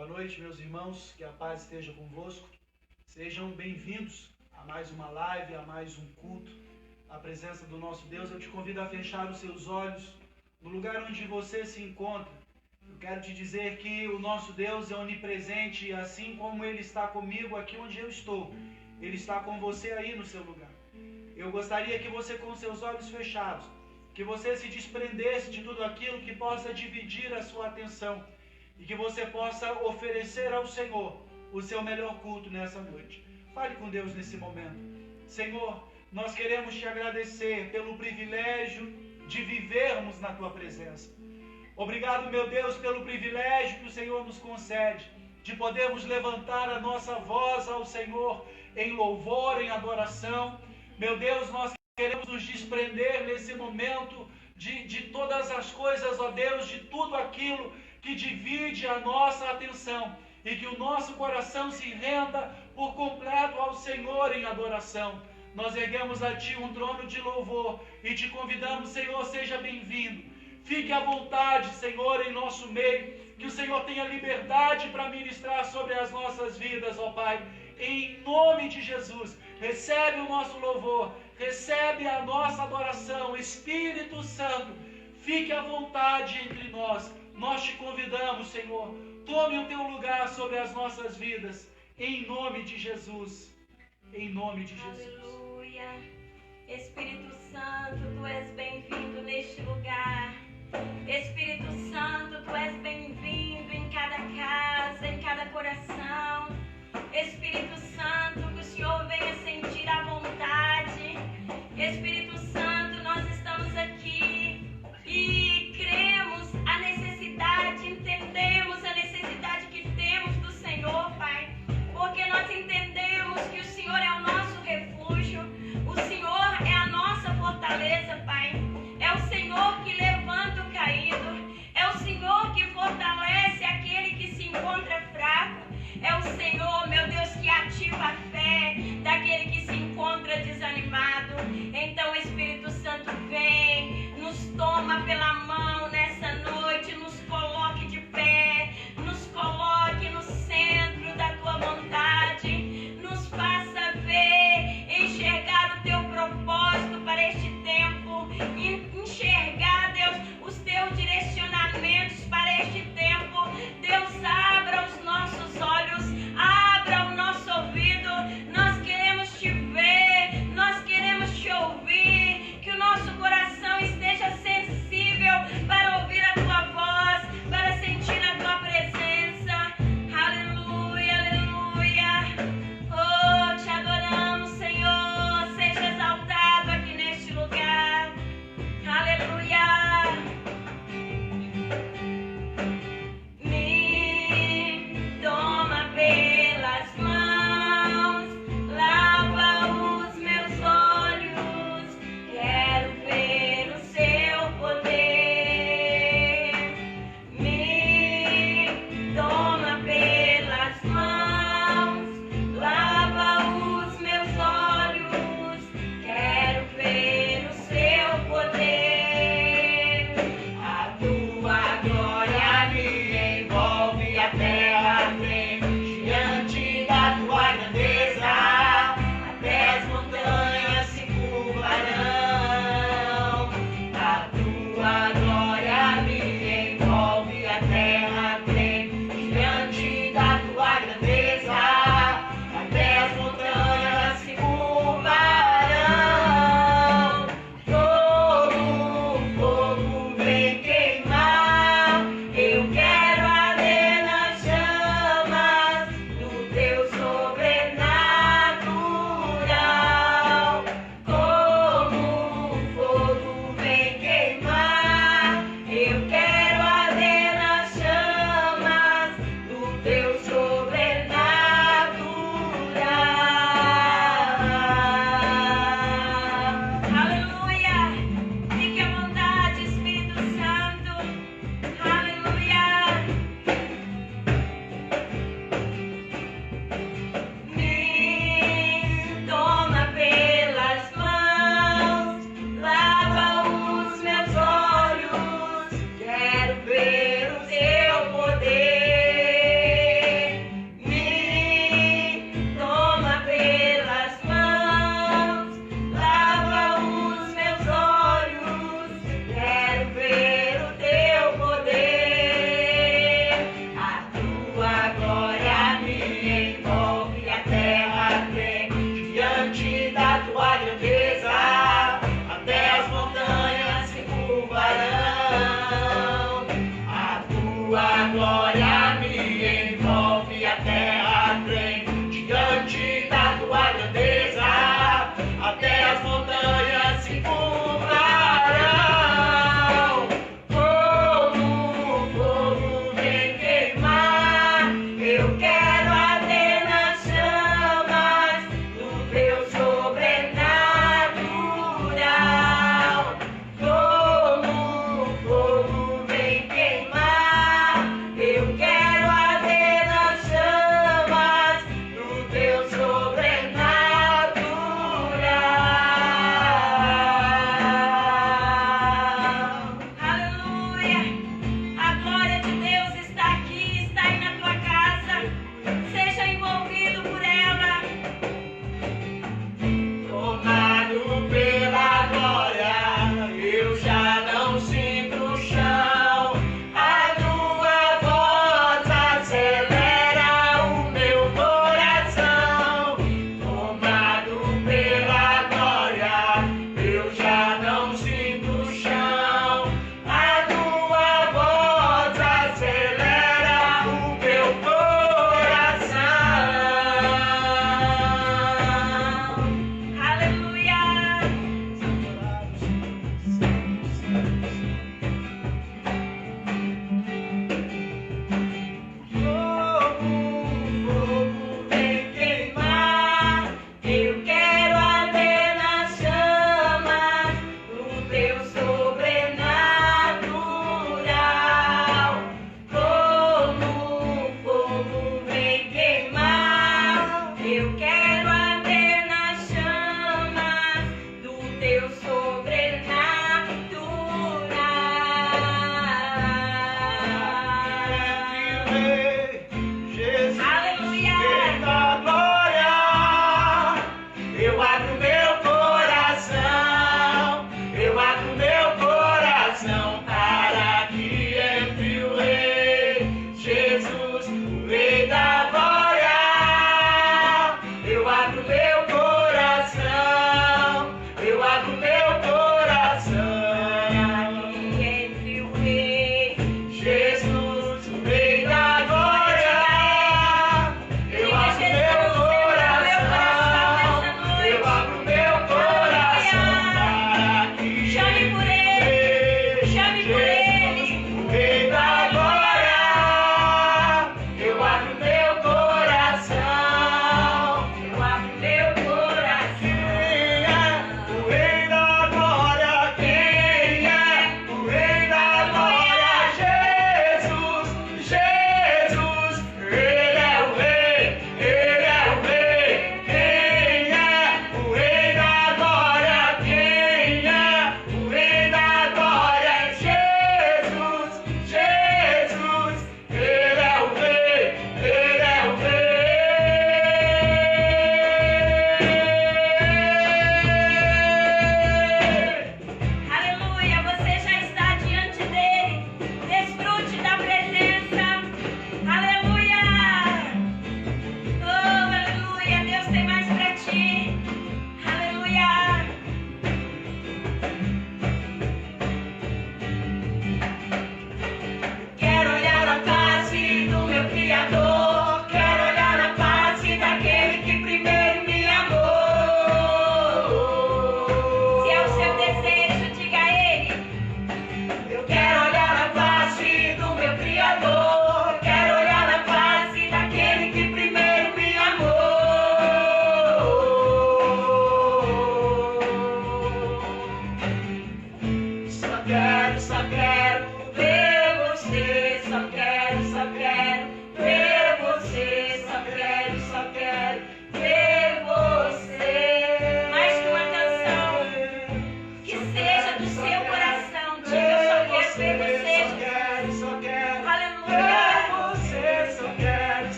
Boa noite, meus irmãos, que a paz esteja convosco. Sejam bem-vindos a mais uma live, a mais um culto. A presença do nosso Deus, eu te convido a fechar os seus olhos no lugar onde você se encontra. Eu quero te dizer que o nosso Deus é onipresente e assim como Ele está comigo aqui onde eu estou, Ele está com você aí no seu lugar. Eu gostaria que você, com seus olhos fechados, que você se desprendesse de tudo aquilo que possa dividir a sua atenção e que você possa oferecer ao Senhor o seu melhor culto nessa noite. Fale com Deus nesse momento. Senhor, nós queremos te agradecer pelo privilégio de vivermos na tua presença. Obrigado, meu Deus, pelo privilégio que o Senhor nos concede de podermos levantar a nossa voz ao Senhor em louvor, em adoração. Meu Deus, nós queremos nos desprender nesse momento de todas as coisas, ó Deus, de tudo aquilo que divide a nossa atenção e que o nosso coração se renda por completo ao Senhor em adoração. Nós erguemos a Ti um trono de louvor e te convidamos, Senhor, seja bem-vindo. Fique à vontade, Senhor, em nosso meio, que o Senhor tenha liberdade para ministrar sobre as nossas vidas, ó Pai. Em nome de Jesus, recebe o nosso louvor, recebe a nossa adoração. Espírito Santo, fique à vontade entre nós. Nós te convidamos, Senhor, tome o teu lugar sobre as nossas vidas, em nome de Jesus. Em nome de Jesus. Aleluia. Espírito Santo, Tu és bem-vindo neste lugar. Espírito Santo, Tu és bem-vindo em cada casa, em cada coração. Espírito Santo, que o Senhor venha sentir a vontade. Espírito Santo, nós estamos aqui e cremos a necessidade, entendemos a necessidade que temos do Senhor, Pai, porque nós entendemos que o Senhor é o nosso refúgio, o Senhor é a nossa fortaleza, Pai. É o Senhor que levanta o caído, é o Senhor que fortalece aquele que se encontra fraco, é o Senhor, meu Deus, que ativa a glória me envolve, a terra treme diante da tua grandeza, até as montanhas se curvarão. Fogo, fogo, vem queimar, eu quero arder nas chamas do teu sobrenatural. Fogo, fogo, vem queimar, eu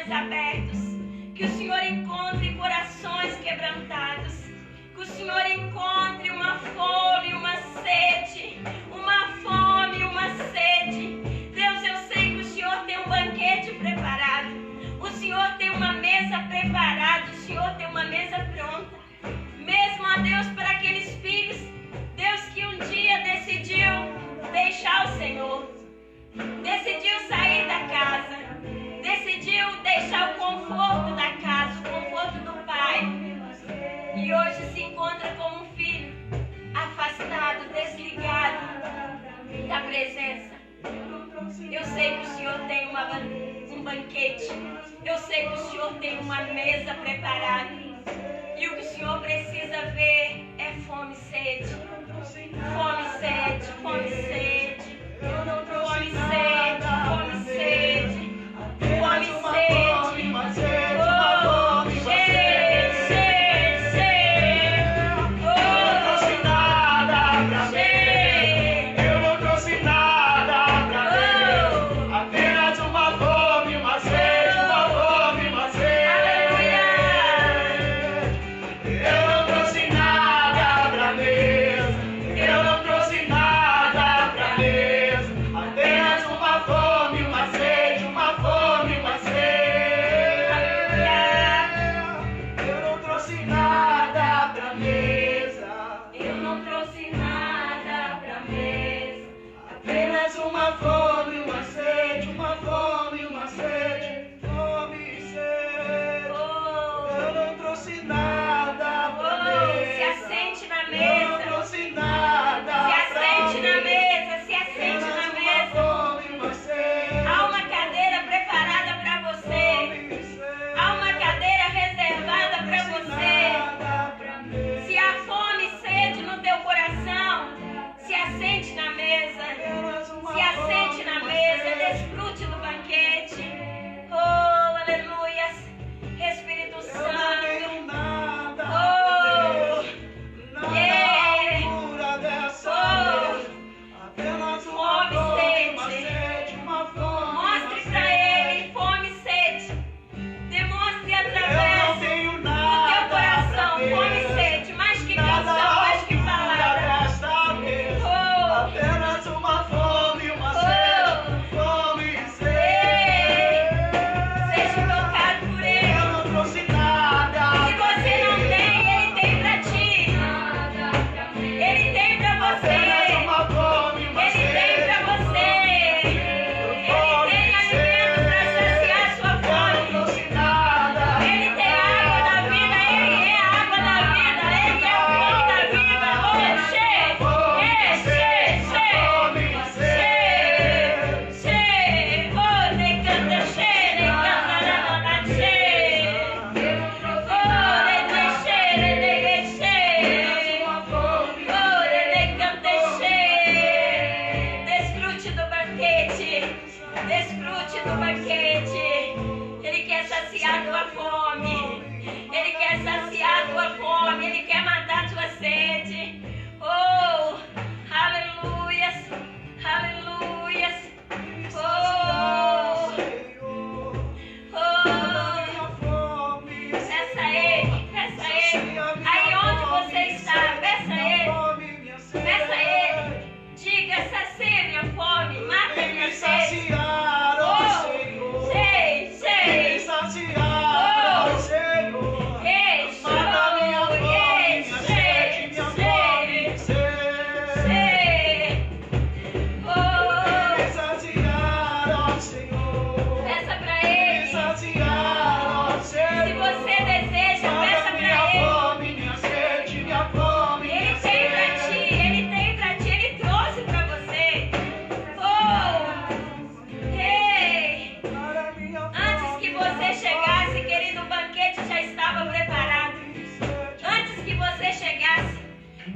corações abertos, que o Senhor encontre corações quebrantados, que o Senhor encontre uma fome, uma sede, uma fome, uma sede. Deus, eu sei que o Senhor tem um banquete preparado, o Senhor tem uma mesa preparada, o Senhor tem uma mesa pronta, mesmo, ó Deus, para aqueles filhos, Deus, que um dia decidiu deixar o Senhor, decidiu sair da casa, decidiu deixar o conforto da casa, o conforto do pai, e hoje se encontra como um filho, afastado, desligado da presença. Eu sei que o Senhor tem um banquete, eu sei que o Senhor tem uma mesa preparada, e o que o Senhor precisa ver é fome e sede, fome e sede, fome e sede, fome e sede, fome e sede, fome e sede.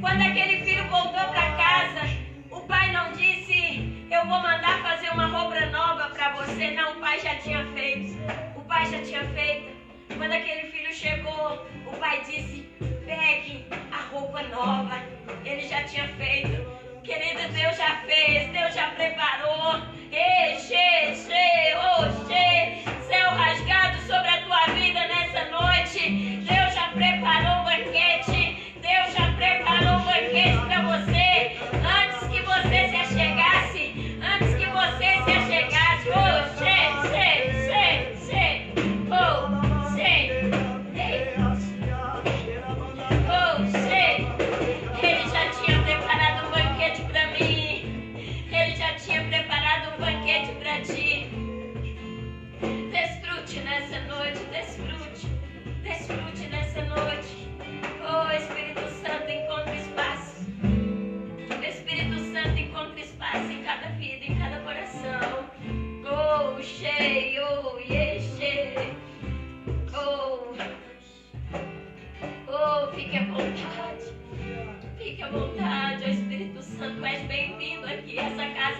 Quando aquele filho voltou para casa, o pai não disse, eu vou mandar fazer uma roupa nova para você. Não, o pai já tinha feito. O pai já tinha feito. Quando aquele filho chegou, o pai disse, pegue a roupa nova. Ele já tinha feito. Querido, Deus já fez, Deus já preparou. Céu rasgado,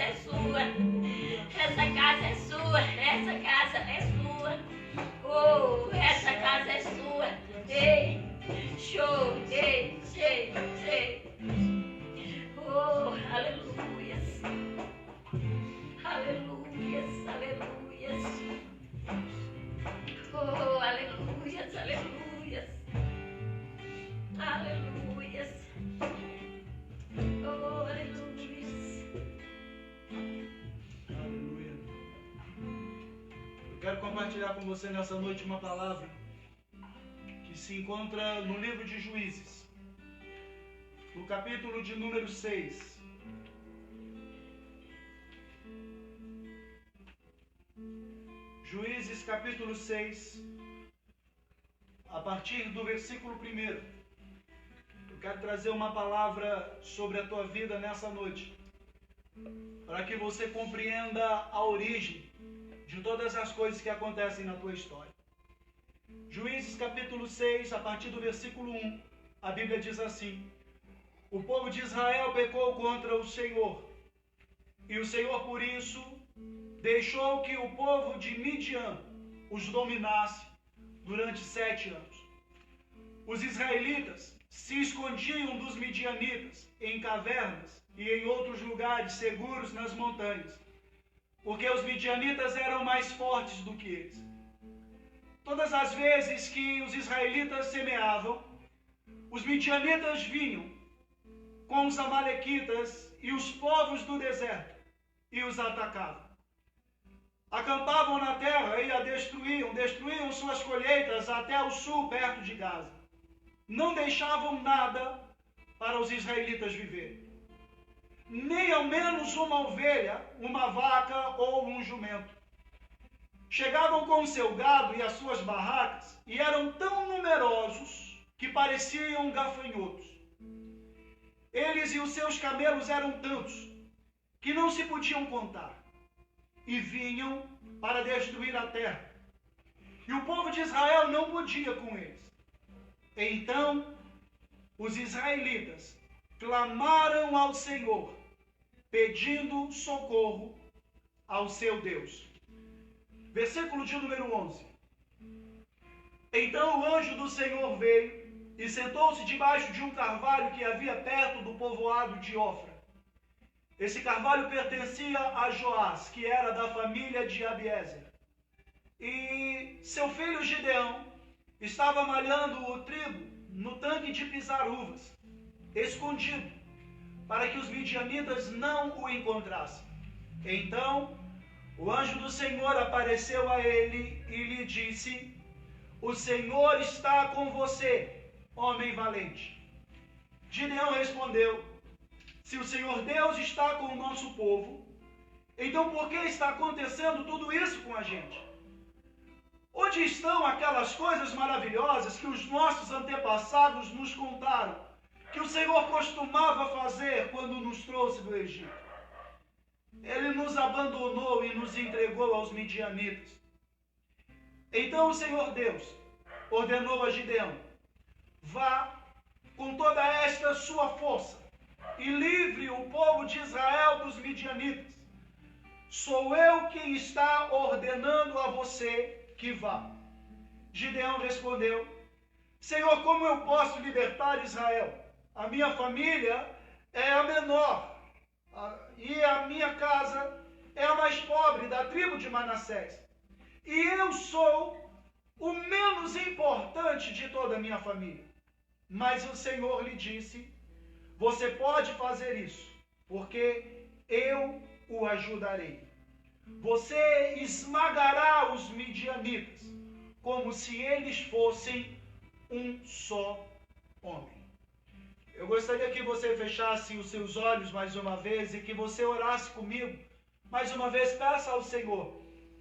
é sua. Essa casa é sua. Essa casa é sua. Oh, essa casa é sua. Ei, show. Ei, sei. Oh, aleluias. Aleluias, aleluias. Oh, aleluias, aleluias. Aleluias. Oh, aleluias. Aleluia. Eu quero compartilhar com você nessa noite uma palavra que se encontra no livro de Juízes, no capítulo de número 6. Juízes capítulo 6, a partir do versículo 1. Eu quero trazer uma palavra sobre a tua vida nessa noite, para que você compreenda a origem de todas as coisas que acontecem na tua história. Juízes capítulo 6, a partir do versículo 1, a Bíblia diz assim: o povo de Israel pecou contra o Senhor, e o Senhor por isso deixou que o povo de Midian os dominasse durante 7 anos. Os israelitas se escondiam dos midianitas em cavernas e em outros lugares seguros nas montanhas, porque os midianitas eram mais fortes do que eles. Todas as vezes que os israelitas semeavam, os midianitas vinham com os amalequitas e os povos do deserto e os atacavam. Acampavam na terra e a destruíam suas colheitas até o sul, perto de Gaza. Não deixavam nada para os israelitas viverem, nem ao menos uma ovelha, uma vaca ou um jumento. Chegavam com o seu gado e as suas barracas e eram tão numerosos que pareciam gafanhotos. Eles e os seus camelos eram tantos que não se podiam contar, e vinham para destruir a terra. E o povo de Israel não podia com eles. Então, os israelitas clamaram ao Senhor, pedindo socorro ao seu Deus. Versículo de número 11. Então o anjo do Senhor veio e sentou-se debaixo de um carvalho que havia perto do povoado de Ofra. Esse carvalho pertencia a Joás, que era da família de Abiezer. E seu filho Gideão estava malhando o trigo no tanque de pisar uvas, escondido, para que os midianitas não o encontrassem. Então o anjo do Senhor apareceu a ele e lhe disse: o Senhor está com você, homem valente. Gideão respondeu: se o Senhor Deus está com o nosso povo, então por que está acontecendo tudo isso com a gente? Onde estão aquelas coisas maravilhosas que os nossos antepassados nos contaram, que o Senhor costumava fazer quando nos trouxe do Egito? Ele nos abandonou e nos entregou aos midianitas. Então o Senhor Deus ordenou a Gideão: vá com toda esta sua força e livre o povo de Israel dos midianitas. Sou eu quem está ordenando a você que vá. Gideão respondeu: Senhor, como eu posso libertar Israel? A minha família é a menor e a minha casa é a mais pobre da tribo de Manassés. E eu sou o menos importante de toda a minha família. Mas o Senhor lhe disse: você pode fazer isso, porque eu o ajudarei. Você esmagará os midianitas, como se eles fossem um só homem. Eu gostaria que você fechasse os seus olhos mais uma vez e que você orasse comigo. Mais uma vez, peça ao Senhor,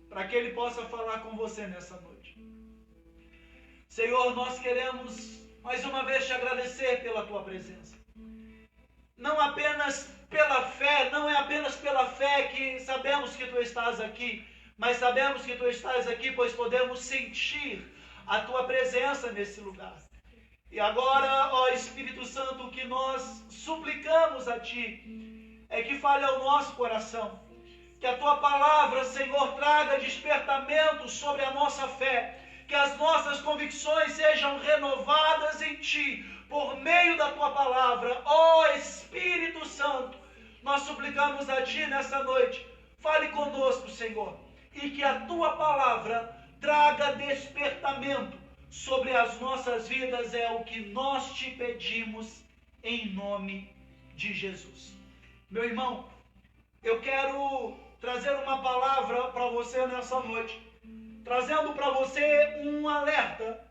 para que Ele possa falar com você nessa noite. Senhor, nós queremos mais uma vez te agradecer pela Tua presença. Não apenas pela fé, não é apenas pela fé que sabemos que Tu estás aqui, mas sabemos que Tu estás aqui, pois podemos sentir a Tua presença nesse lugar. E agora, ó Espírito Santo, o que nós suplicamos a Ti é que fale ao nosso coração. Que a Tua palavra, Senhor, traga despertamento sobre a nossa fé. Que as nossas convicções sejam renovadas em Ti, por meio da Tua palavra. Ó Espírito Santo, nós suplicamos a Ti nessa noite. Fale conosco, Senhor. E que a Tua palavra traga despertamento sobre as nossas vidas. É o que nós Te pedimos em nome de Jesus. Meu irmão, eu quero trazer uma palavra para você nessa noite, trazendo para você um alerta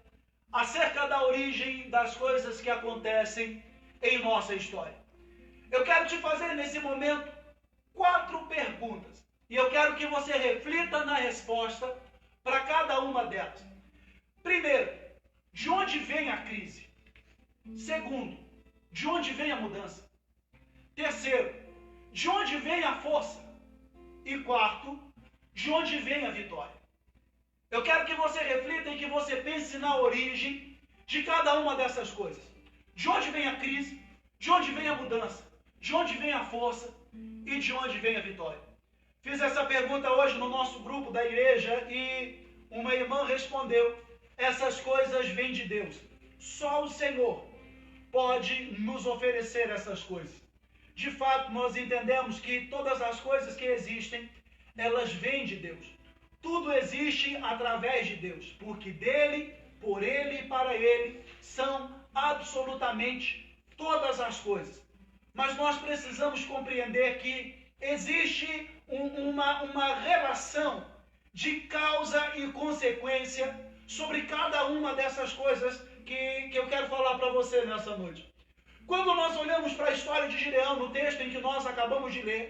acerca da origem das coisas que acontecem em nossa história. Eu quero te fazer nesse momento 4 perguntas e eu quero que você reflita na resposta para cada uma delas. Primeiro, de onde vem a crise? Segundo, de onde vem a mudança? Terceiro, de onde vem a força? E quarto, de onde vem a vitória? Eu quero que você reflita e que você pense na origem de cada uma dessas coisas. De onde vem a crise? De onde vem a mudança? De onde vem a força? E de onde vem a vitória? Fiz essa pergunta hoje no nosso grupo da igreja e uma irmã respondeu: essas coisas vêm de Deus. Só o Senhor pode nos oferecer essas coisas. De fato, nós entendemos que todas as coisas que existem, elas vêm de Deus. Tudo existe através de Deus, porque dele, por ele e para ele são absolutamente todas as coisas. Mas nós precisamos compreender que existe uma relação de causa e consequência sobre cada uma dessas coisas que eu quero falar para você nessa noite. Quando nós olhamos para a história de Gideão, no texto em que nós acabamos de ler,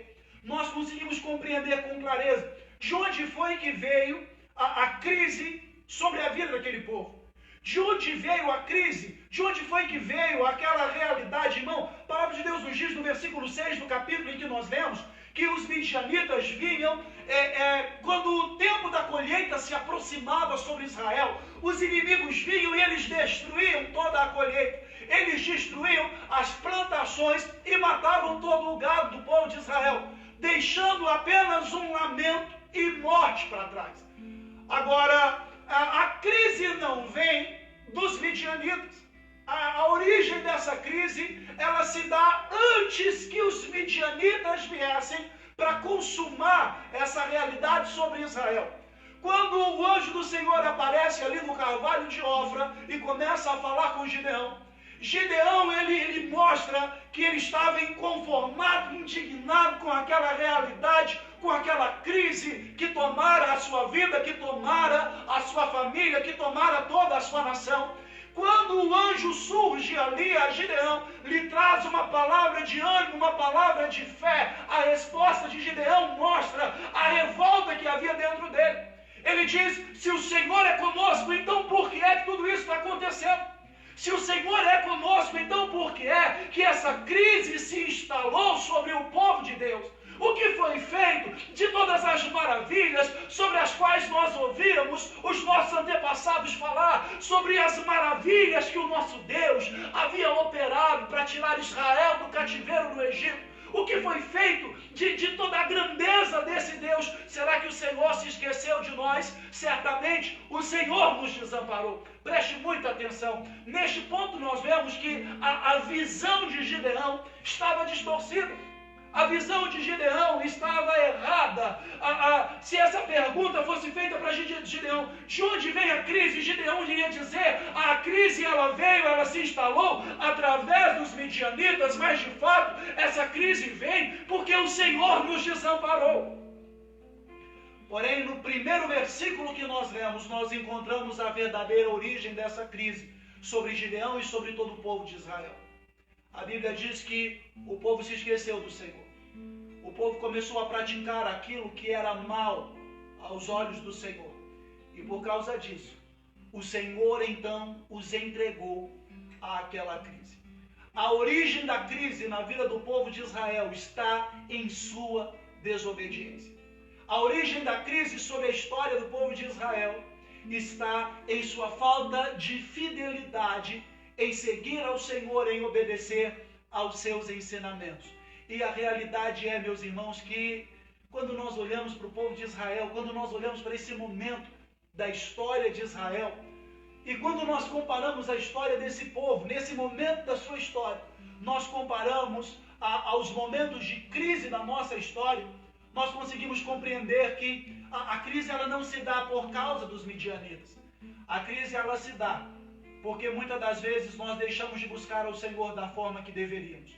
nós conseguimos compreender com clareza de onde foi que veio a crise sobre a vida daquele povo. De onde veio a crise? De onde foi que veio aquela realidade, irmão? A palavra de Deus nos diz no versículo 6 do capítulo em que nós lemos que os midianitas vinham quando o tempo da colheita se aproximava sobre Israel. Os inimigos vinham e eles destruíam toda a colheita. Eles destruíam as plantações e matavam todo o gado do povo de Israel, deixando apenas um lamento e morte para trás. Agora, a crise não vem dos midianitas. A origem dessa crise, ela se dá antes que os midianitas viessem para consumar essa realidade sobre Israel. Quando o anjo do Senhor aparece ali no carvalho de Ofra e começa a falar com Gideão, ele mostra que ele estava inconformado, indignado com aquela realidade, com aquela crise que tomara a sua vida, que tomara a sua família, que tomara toda a sua nação. Quando o anjo surge ali a Gideão, lhe traz uma palavra de ânimo, uma palavra de fé. A resposta de Gideão mostra a revolta que havia dentro dele. Ele diz: se o Senhor é conosco, então por que é que tudo isso está acontecendo? Se o Senhor é conosco, então por que é que essa crise se instalou sobre o povo de Deus? O que foi feito de todas as maravilhas sobre as quais nós ouvíamos os nossos antepassados falar, sobre as maravilhas que o nosso Deus havia operado para tirar Israel do cativeiro no Egito? O que foi feito de toda a grandeza desse Deus? Será que o Senhor se esqueceu de nós? Certamente o Senhor nos desamparou. Preste muita atenção. Neste ponto nós vemos que a visão de Gideão estava distorcida. A visão de Gideão estava errada. Se essa pergunta fosse feita para Gideão, de onde vem a crise? Gideão iria dizer: a crise ela veio, ela se instalou através dos midianitas, mas de fato essa crise vem porque o Senhor nos desamparou. Porém, no primeiro versículo que nós lemos, nós encontramos a verdadeira origem dessa crise sobre Gideão e sobre todo o povo de Israel. A Bíblia diz que o povo se esqueceu do Senhor. O povo começou a praticar aquilo que era mal aos olhos do Senhor. E por causa disso, o Senhor então os entregou àquela crise. A origem da crise na vida do povo de Israel está em sua desobediência. A origem da crise sobre a história do povo de Israel está em sua falta de fidelidade em seguir ao Senhor, em obedecer aos seus ensinamentos. E a realidade é, meus irmãos, que quando nós olhamos para o povo de Israel, quando nós olhamos para esse momento da história de Israel, e quando nós comparamos a história desse povo, nesse momento da sua história, nós comparamos aos momentos de crise da nossa história, nós conseguimos compreender que a crise ela não se dá por causa dos midianitas. A crise ela se dá porque muitas das vezes nós deixamos de buscar ao Senhor da forma que deveríamos.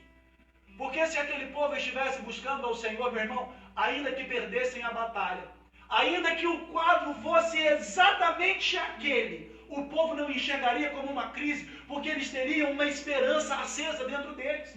Porque se aquele povo estivesse buscando ao Senhor, meu irmão, ainda que perdessem a batalha, ainda que o quadro fosse exatamente aquele, o povo não enxergaria como uma crise, porque eles teriam uma esperança acesa dentro deles.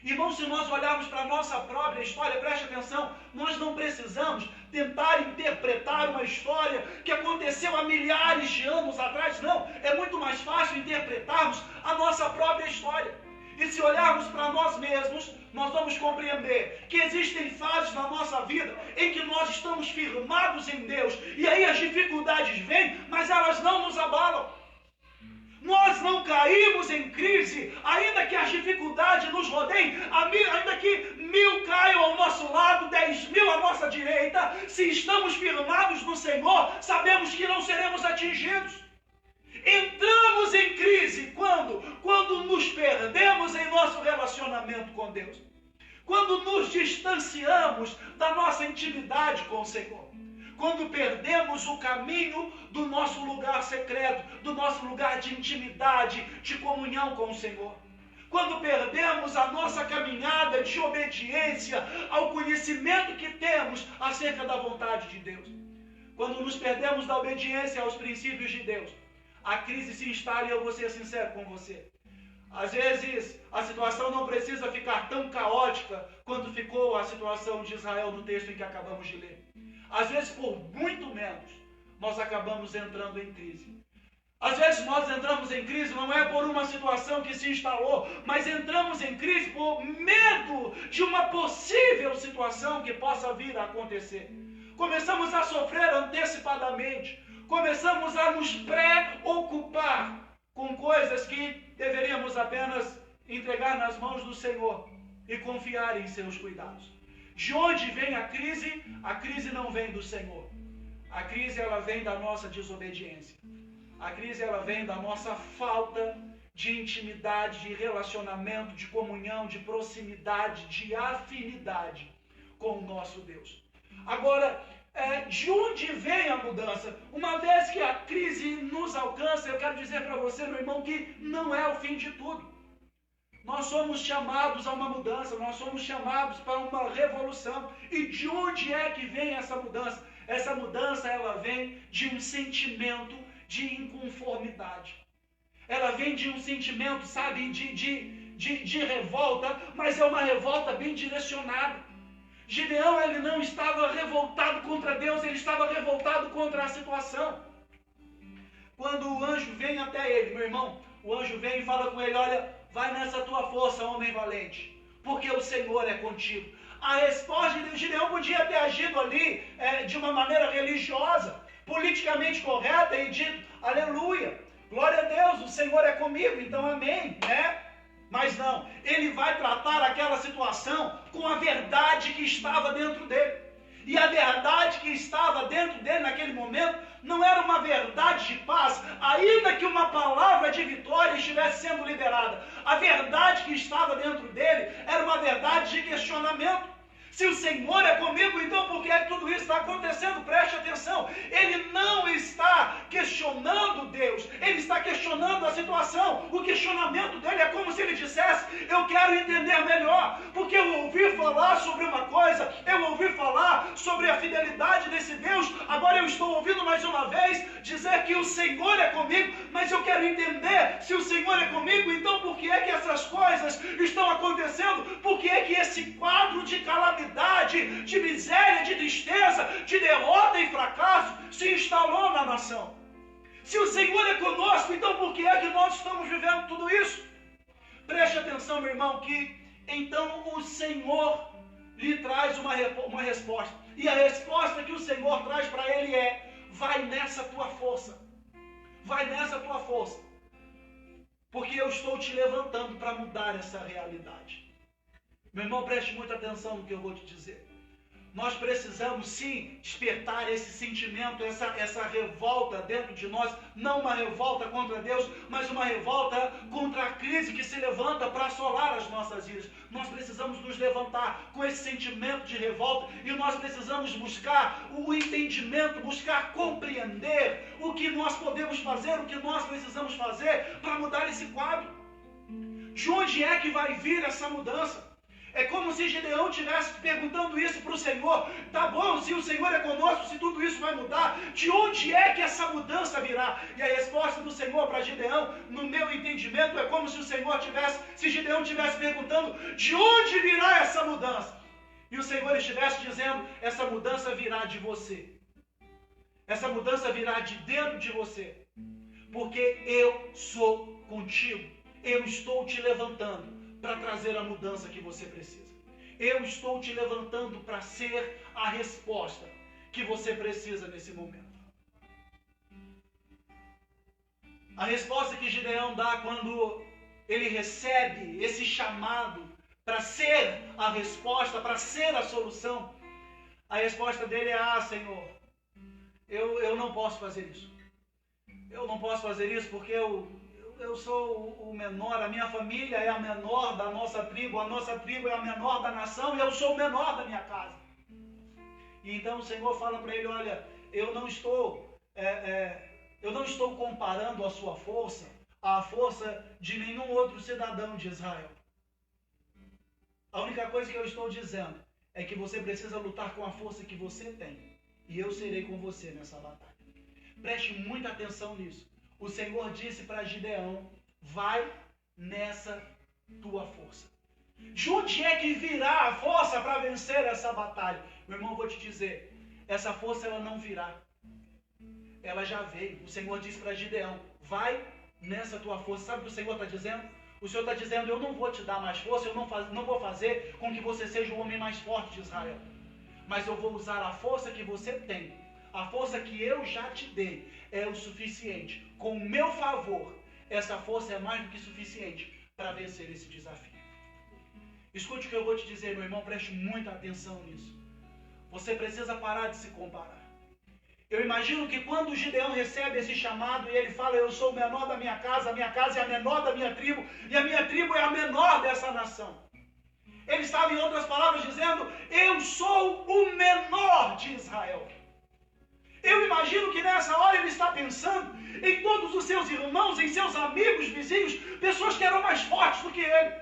Irmão, se nós olharmos para a nossa própria história, preste atenção, nós não precisamos tentar interpretar uma história que aconteceu há milhares de anos atrás, não. É muito mais fácil interpretarmos a nossa própria história. E se olharmos para nós mesmos, nós vamos compreender que existem fases na nossa vida em que nós estamos firmados em Deus, e aí as dificuldades vêm, mas elas não nos abalam. Nós não caímos em crise, ainda que as dificuldades nos rodeiem, ainda que 1000 caiam ao nosso lado, 10.000 à nossa direita, se estamos firmados no Senhor, sabemos que não seremos atingidos. Entramos em crise quando? Quando nos perdemos em nosso relacionamento com Deus. Quando nos distanciamos da nossa intimidade com o Senhor. Quando perdemos o caminho do nosso lugar secreto, do nosso lugar de intimidade, de comunhão com o Senhor. Quando perdemos a nossa caminhada de obediência ao conhecimento que temos acerca da vontade de Deus. Quando nos perdemos da obediência aos princípios de Deus, a crise se instala, e eu vou ser sincero com você. Às vezes, a situação não precisa ficar tão caótica quanto ficou a situação de Israel no texto em que acabamos de ler. Às vezes, por muito menos, nós acabamos entrando em crise. Às vezes nós entramos em crise não é por uma situação que se instalou, mas entramos em crise por medo de uma possível situação que possa vir a acontecer. Começamos a sofrer antecipadamente. Começamos a nos preocupar com coisas que deveríamos apenas entregar nas mãos do Senhor e confiar em seus cuidados. De onde vem a crise? A crise não vem do Senhor. A crise ela vem da nossa desobediência. A crise ela vem da nossa falta de intimidade, de relacionamento, de comunhão, de proximidade, de afinidade com o nosso Deus. Agora, de onde vem a mudança? Uma vez que a crise nos alcança, eu quero dizer para você, meu irmão, que não é o fim de tudo. Nós somos chamados a uma mudança, nós somos chamados para uma revolução. E de onde é que vem essa mudança? Essa mudança, ela vem de um sentimento de inconformidade. Ela vem de um sentimento, sabe, de revolta, mas é uma revolta bem direcionada. Gideão, ele não estava revoltado contra Deus, ele estava revoltado contra a situação. Quando o anjo vem até ele, meu irmão, o anjo vem e fala com ele, olha, vai nessa tua força, homem valente, porque o Senhor é contigo. A resposta de Gideão podia ter agido ali de uma maneira religiosa, politicamente correta e dito, aleluia, glória a Deus, o Senhor é comigo, então amém, né? Mas não, ele vai tratar aquela situação com a verdade que estava dentro dele. E a verdade que estava dentro dele naquele momento não era uma verdade de paz, ainda que uma palavra de vitória estivesse sendo liberada. A verdade que estava dentro dele era uma verdade de questionamento. Se o Senhor é comigo, então por que tudo isso está acontecendo? Preste atenção. Ele não está questionando Deus. Ele está questionando a situação. O questionamento dele é como se ele dissesse, eu quero entender melhor. Porque eu ouvi falar sobre uma coisa, eu ouvi falar sobre a fidelidade desse Deus. Agora eu estou ouvindo mais uma vez dizer que o Senhor é comigo. Mas eu quero entender, se o Senhor é comigo, então por que essas coisas estão acontecendo? Por que esse quadro de calamidade, de miséria, de tristeza, de derrota e fracasso se instalou na nação? Se o Senhor é conosco, então por que nós estamos vivendo tudo isso? Preste atenção, meu irmão, que então o Senhor lhe traz uma resposta. E a resposta que o Senhor traz para ele é, vai nessa tua força. Vai nessa tua força. Porque eu estou te levantando para mudar essa realidade. Meu irmão, preste muita atenção no que eu vou te dizer. Nós precisamos sim despertar esse sentimento, essa revolta dentro de nós, não uma revolta contra Deus, mas uma revolta contra a crise que se levanta para assolar as nossas vidas. Nós precisamos nos levantar com esse sentimento de revolta e nós precisamos buscar o entendimento, buscar compreender o que nós podemos fazer, o que nós precisamos fazer para mudar esse quadro. De onde é que vai vir essa mudança? É como se Gideão estivesse perguntando isso para o Senhor. Tá bom, se o Senhor é conosco, se tudo isso vai mudar, de onde é que essa mudança virá? E a resposta do Senhor para Gideão, no meu entendimento, é como se o Senhor se Gideão estivesse perguntando, de onde virá essa mudança? E o Senhor estivesse dizendo, essa mudança virá de você. Essa mudança virá de dentro de você. Porque eu sou contigo. Eu estou te levantando para trazer a mudança que você precisa. Eu estou te levantando para ser a resposta que você precisa nesse momento. A resposta que Gideão dá quando ele recebe esse chamado para ser a resposta, para ser a solução, a resposta dele é, Senhor, eu não posso fazer isso. Eu não posso fazer isso porque eu sou o menor, a minha família é a menor da nossa tribo, a nossa tribo é a menor da nação e eu sou o menor da minha casa. E então o Senhor fala para ele, olha, eu não estou comparando a sua força à força de nenhum outro cidadão de Israel. A única coisa que eu estou dizendo é que você precisa lutar com a força que você tem. E eu serei com você nessa batalha. Preste muita atenção nisso. O Senhor disse para Gideão, vai nessa tua força. De onde é que virá a força para vencer essa batalha? Meu irmão, eu vou te dizer, essa força ela não virá. Ela já veio. O Senhor disse para Gideão, vai nessa tua força. Sabe o que o Senhor está dizendo? O Senhor está dizendo, eu não vou te dar mais força, eu não vou fazer com que você seja o homem mais forte de Israel. Mas eu vou usar a força que você tem. A força que eu já te dei é o suficiente. Com o meu favor, essa força é mais do que suficiente para vencer esse desafio. Escute o que eu vou te dizer, meu irmão, preste muita atenção nisso. Você precisa parar de se comparar. Eu imagino que quando Gideão recebe esse chamado e ele fala, eu sou o menor da minha casa é a menor da minha tribo, e a minha tribo é a menor dessa nação. Ele estava, em outras palavras, dizendo, eu sou o menor de Israel. Eu imagino que nessa hora ele está pensando em todos os seus irmãos, em seus amigos, vizinhos, pessoas que eram mais fortes do que ele,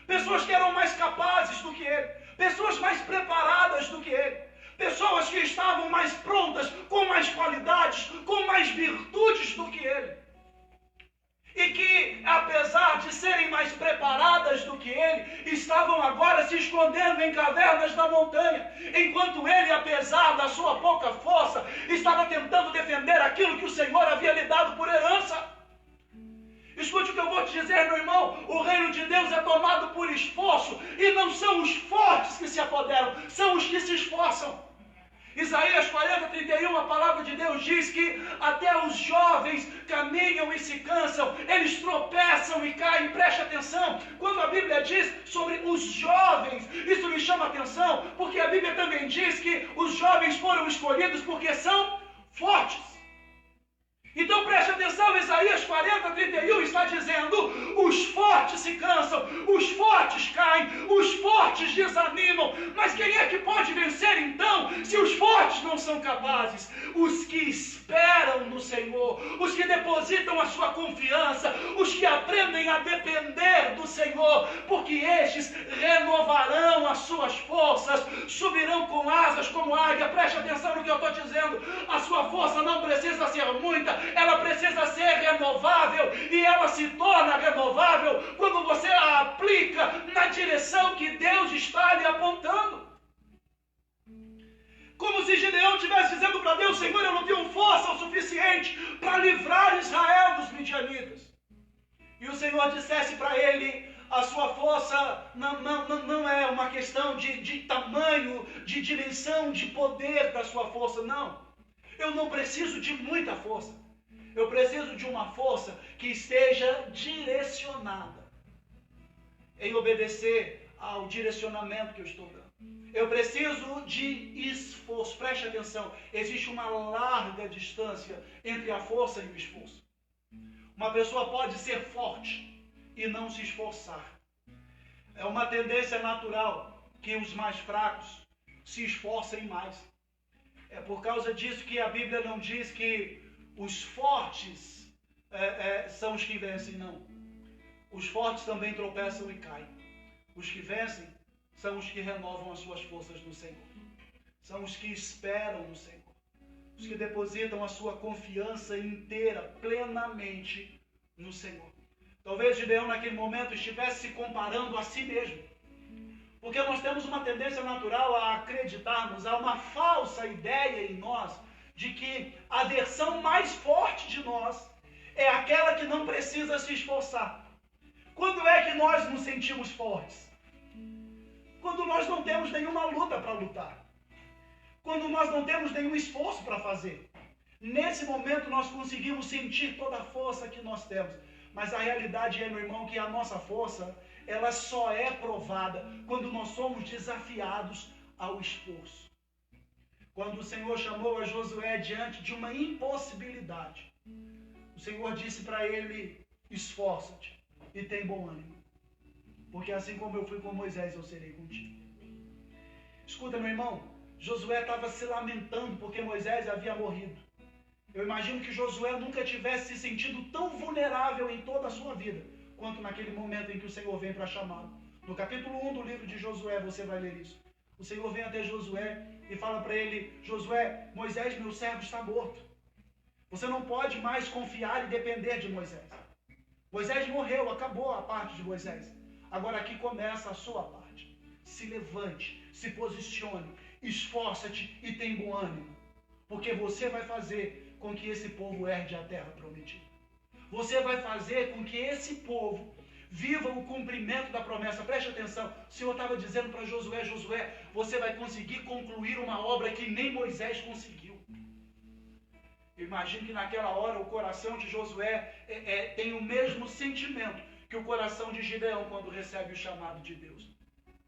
pessoas que eram mais capazes do que ele, pessoas mais preparadas do que ele, pessoas que estavam mais prontas, com mais qualidades, com mais virtudes do que ele. E que, apesar de serem mais preparadas do que ele, estavam agora se escondendo em cavernas da montanha, enquanto ele, apesar da sua pouca força, estava tentando defender aquilo que o Senhor havia lhe dado por herança. Escute o que eu vou te dizer, meu irmão, o reino de Deus é tomado por esforço, e não são os fortes que se apoderam, são os que se esforçam. Isaías 40:31, a palavra de Deus diz que até os jovens caminham e se cansam, eles tropeçam e caem. Preste atenção, quando a Bíblia diz sobre os jovens, isso me chama atenção, porque a Bíblia também diz que os jovens foram escolhidos porque são fortes. Então preste atenção, Isaías 40:31 está dizendo, os fortes se cansam, os fortes caem, os fortes desanimam. Mas quem é que pode vencer então, se os fortes não são capazes? Os que esperam no Senhor, os que depositam a sua confiança, os que aprendem a depender do Senhor, porque estes renovarão as suas forças, subirão com asas como águia. Preste atenção no que eu estou dizendo, a sua força não precisa ser muita, ela precisa ser renovável, e ela se torna renovável quando você a aplica na direção que Deus está lhe apontando. Como se Gideão estivesse dizendo para Deus, Senhor, eu não tenho força o suficiente para livrar Israel dos midianitas. E o Senhor dissesse para ele, a sua força não é uma questão de tamanho, de dimensão, de poder da sua força, não. Eu não preciso de muita força. Eu preciso de uma força que esteja direcionada em obedecer ao direcionamento que eu estou dando. Eu preciso de esforço. Preste atenção. Existe uma larga distância entre a força e o esforço. Uma pessoa pode ser forte e não se esforçar. É uma tendência natural que os mais fracos se esforcem mais. É por causa disso que a Bíblia não diz que os fortes são os que vencem, não. Os fortes também tropeçam e caem. Os que vencem são os que renovam as suas forças no Senhor. São os que esperam no Senhor. Os que depositam a sua confiança inteira, plenamente no Senhor. Talvez Gideão naquele momento estivesse se comparando a si mesmo. Porque nós temos uma tendência natural a acreditarmos, há uma falsa ideia em nós de que a versão mais forte de nós é aquela que não precisa se esforçar. Quando é que nós nos sentimos fortes? Quando nós não temos nenhuma luta para lutar. Quando nós não temos nenhum esforço para fazer. Nesse momento nós conseguimos sentir toda a força que nós temos. Mas a realidade é, meu irmão, que a nossa força, ela só é provada quando nós somos desafiados ao esforço. Quando o Senhor chamou a Josué diante de uma impossibilidade, o Senhor disse para ele: esforça-te e tem bom ânimo, porque assim como eu fui com Moisés, eu serei contigo. Escuta, meu irmão, Josué estava se lamentando porque Moisés havia morrido. Eu imagino que Josué nunca tivesse se sentido tão vulnerável em toda a sua vida, quanto naquele momento em que o Senhor vem para chamá-lo. No capítulo 1 do livro de Josué, você vai ler isso. O Senhor vem até Josué e fala para ele: Josué, Moisés, meu servo, está morto. Você não pode mais confiar e depender de Moisés. Moisés morreu, acabou a parte de Moisés. Agora aqui começa a sua parte. Se levante, se posicione, esforça-te e tem bom ânimo. Porque você vai fazer com que esse povo herde a terra prometida. Você vai fazer com que esse povo viva o cumprimento da promessa. Preste atenção, o Senhor estava dizendo para Josué: Josué, você vai conseguir concluir uma obra que nem Moisés conseguiu. Eu imagino que naquela hora o coração de Josué tem o mesmo sentimento que o coração de Gideão quando recebe o chamado de Deus.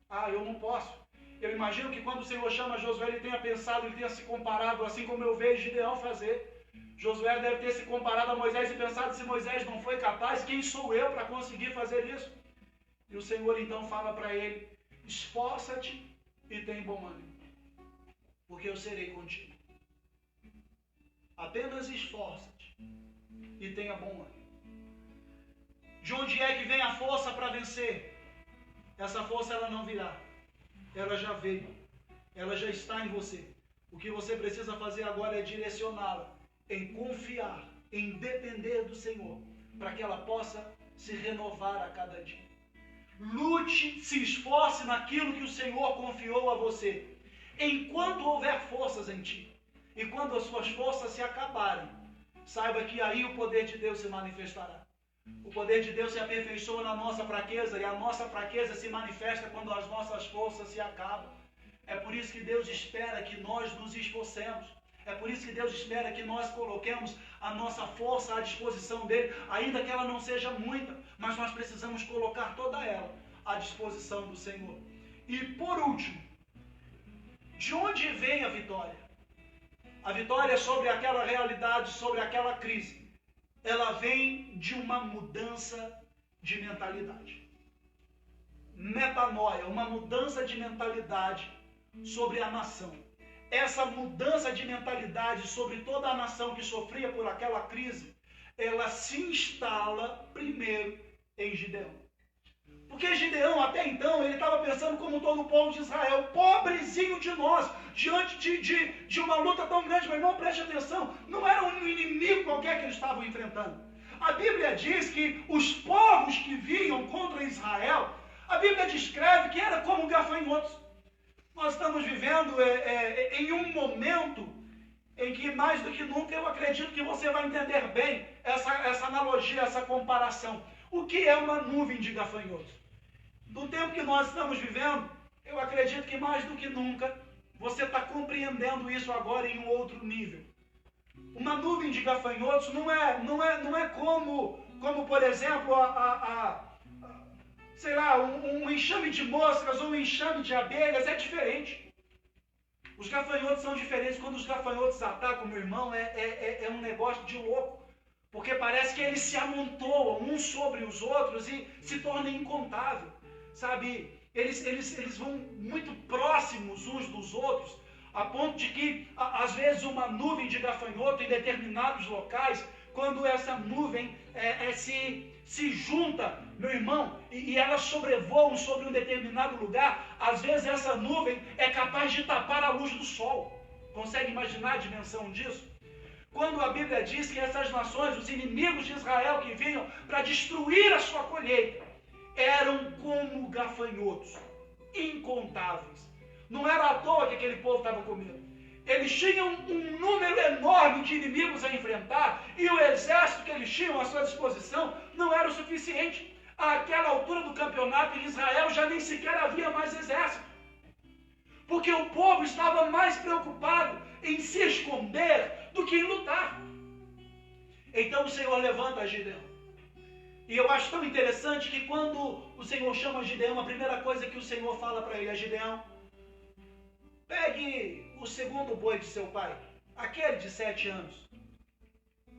Ah, eu não posso. Eu imagino que quando o Senhor chama Josué, ele tenha pensado, ele tenha se comparado, assim como eu vejo Gideão fazer. Josué deve ter se comparado a Moisés e pensado: se Moisés não foi capaz, quem sou eu para conseguir fazer isso? E o Senhor então fala para ele: esforça-te e tem bom ânimo, porque eu serei contigo. Apenas esforça-te e tenha bom ânimo. De onde é que vem a força para vencer? Essa força ela não virá. Ela já veio. Ela já está em você. O que você precisa fazer agora é direcioná-la em confiar, em depender do Senhor, para que ela possa se renovar a cada dia. Lute, se esforce naquilo que o Senhor confiou a você, enquanto houver forças em ti. E quando as suas forças se acabarem, saiba que aí o poder de Deus se manifestará. O poder de Deus se aperfeiçoa na nossa fraqueza, e a nossa fraqueza se manifesta quando as nossas forças se acabam. É por isso que Deus espera que nós nos esforcemos. É por isso que Deus espera que nós coloquemos a nossa força à disposição dele, ainda que ela não seja muita, mas nós precisamos colocar toda ela à disposição do Senhor. E por último, de onde vem a vitória? A vitória sobre aquela realidade, sobre aquela crise, ela vem de uma mudança de mentalidade. Metanoia, uma mudança de mentalidade sobre a nação. Essa mudança de mentalidade sobre toda a nação que sofria por aquela crise, ela se instala primeiro em Gideão. Porque Gideão, até então, ele estava pensando como todo o povo de Israel: pobrezinho de nós, diante de uma luta tão grande. Meu irmão, preste atenção, não era um inimigo qualquer que eles estavam enfrentando. A Bíblia diz que os povos que vinham contra Israel, a Bíblia descreve que era como gafanhotos. Nós estamos vivendo em um momento em que, mais do que nunca, eu acredito que você vai entender bem essa analogia, essa comparação. O que é uma nuvem de gafanhotos? No tempo que nós estamos vivendo, eu acredito que mais do que nunca, você está compreendendo isso agora em um outro nível. Uma nuvem de gafanhotos não é como por exemplo, sei lá, um enxame de moscas ou um enxame de abelhas, é diferente. Os gafanhotos são diferentes. Quando os gafanhotos atacam, meu irmão, é um negócio de louco. Porque parece que eles se amontoam uns sobre os outros e se tornam incontáveis. Sabe, eles vão muito próximos uns dos outros, a ponto de que, às vezes, uma nuvem de gafanhoto em determinados locais, quando essa nuvem se junta, meu irmão, e elas sobrevoam sobre um determinado lugar, às vezes essa nuvem é capaz de tapar a luz do sol. Consegue imaginar a dimensão disso? Quando a Bíblia diz que essas nações, os inimigos de Israel que vinham para destruir a sua colheita, eram como gafanhotos, incontáveis. Não era à toa que aquele povo estava com medo. Eles tinham um número enorme de inimigos a enfrentar e o exército que eles tinham à sua disposição não era o suficiente. Àquela altura do campeonato em Israel já nem sequer havia mais exército. Porque o povo estava mais preocupado em se esconder do que em lutar. Então o Senhor levanta Gideão. E eu acho tão interessante que quando o Senhor chama Gideão, a primeira coisa que o Senhor fala para ele é: Gideão, pegue o segundo boi de seu pai, aquele de 7 anos,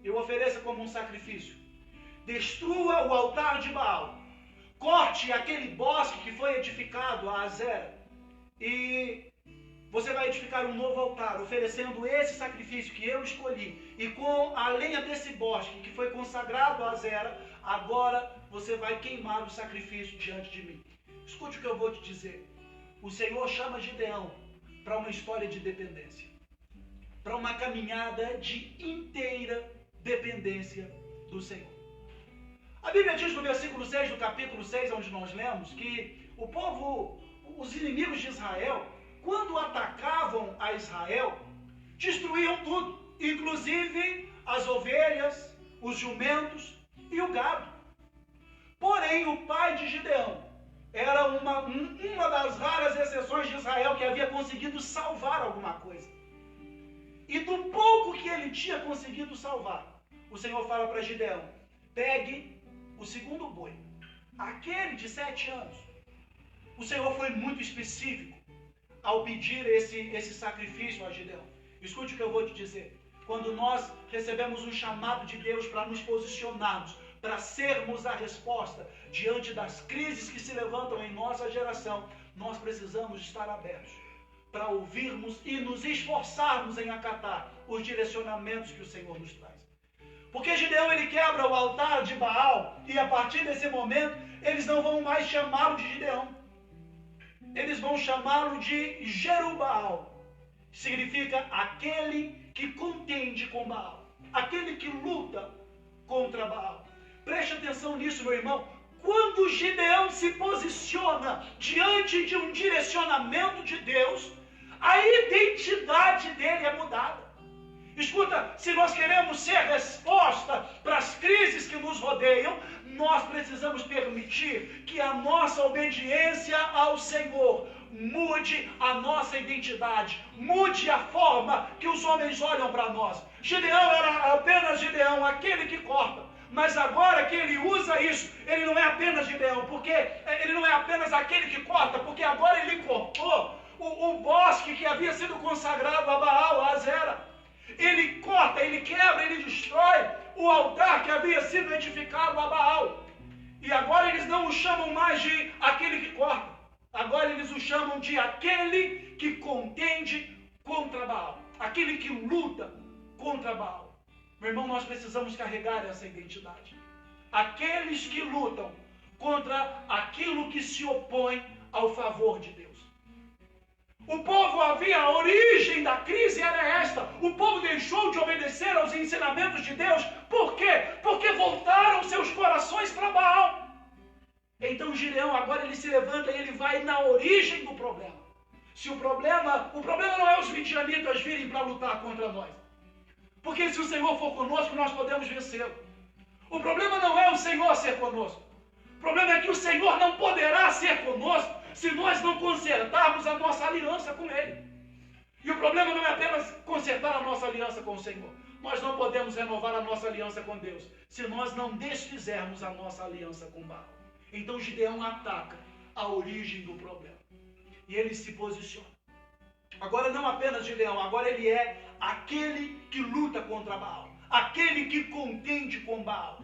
e o ofereça como um sacrifício. Destrua o altar de Baal, corte aquele bosque que foi edificado a Azera, e você vai edificar um novo altar, oferecendo esse sacrifício que eu escolhi, e com a lenha desse bosque que foi consagrado a Azera, agora você vai queimar o sacrifício diante de mim. Escute o que eu vou te dizer. O Senhor chama Gideão para uma história de dependência, para uma caminhada de inteira dependência do Senhor. A Bíblia diz no versículo 6 do capítulo 6, onde nós lemos, que o povo, os inimigos de Israel, quando atacavam a Israel, destruíam tudo, inclusive as ovelhas, os jumentos e o gado. Porém, o pai de Gideão era uma das raras exceções de Israel que havia conseguido salvar alguma coisa. E do pouco que ele tinha conseguido salvar, o Senhor fala para Gideão: pegue o segundo boi, aquele de 7 anos. O Senhor foi muito específico ao pedir esse sacrifício a Gideão. Escute o que eu vou te dizer. Quando nós recebemos um chamado de Deus para nos posicionarmos, para sermos a resposta diante das crises que se levantam em nossa geração, nós precisamos estar abertos para ouvirmos e nos esforçarmos em acatar os direcionamentos que o Senhor nos traz. Porque Gideão, ele quebra o altar de Baal, e a partir desse momento eles não vão mais chamá-lo de Gideão. Eles vão chamá-lo de Jerubaal. Significa aquele que contende com Baal, aquele que luta contra Baal. Preste atenção nisso, meu irmão. Quando Gideão se posiciona diante de um direcionamento de Deus, a identidade dele é mudada. Escuta, se nós queremos ser resposta para as crises que nos rodeiam, nós precisamos permitir que a nossa obediência ao Senhor mude a nossa identidade, mude a forma que os homens olham para nós. Gideão era apenas Gideão, aquele que corta. Mas agora que ele usa isso, ele não é apenas Gideão, porque ele não é apenas aquele que corta, porque agora ele cortou o bosque que havia sido consagrado a Baal, a Azera. Ele corta, ele quebra, ele destrói o altar que havia sido edificado a Baal. E agora eles não o chamam mais de aquele que corta. Agora eles o chamam de aquele que contende contra Baal. Aquele que luta contra Baal. Meu irmão, nós precisamos carregar essa identidade. Aqueles que lutam contra aquilo que se opõe ao favor de Deus. O povo havia, a origem da crise era esta: o povo deixou de obedecer aos ensinamentos de Deus. Por quê? Porque voltaram seus corações para Baal. Então Gideão agora ele se levanta e ele vai na origem do problema. Se o problema não é os midianitas virem para lutar contra nós. Porque se o Senhor for conosco, nós podemos vencê-lo. O problema não é o Senhor ser conosco. O problema é que o Senhor não poderá ser conosco se nós não consertarmos a nossa aliança com Ele. E o problema não é apenas consertar a nossa aliança com o Senhor. Nós não podemos renovar a nossa aliança com Deus se nós não desfizermos a nossa aliança com Baal. Então Gideão ataca a origem do problema. E ele se posiciona. Agora não apenas Gideão, agora ele é aquele que luta contra Baal. Aquele que contende com Baal.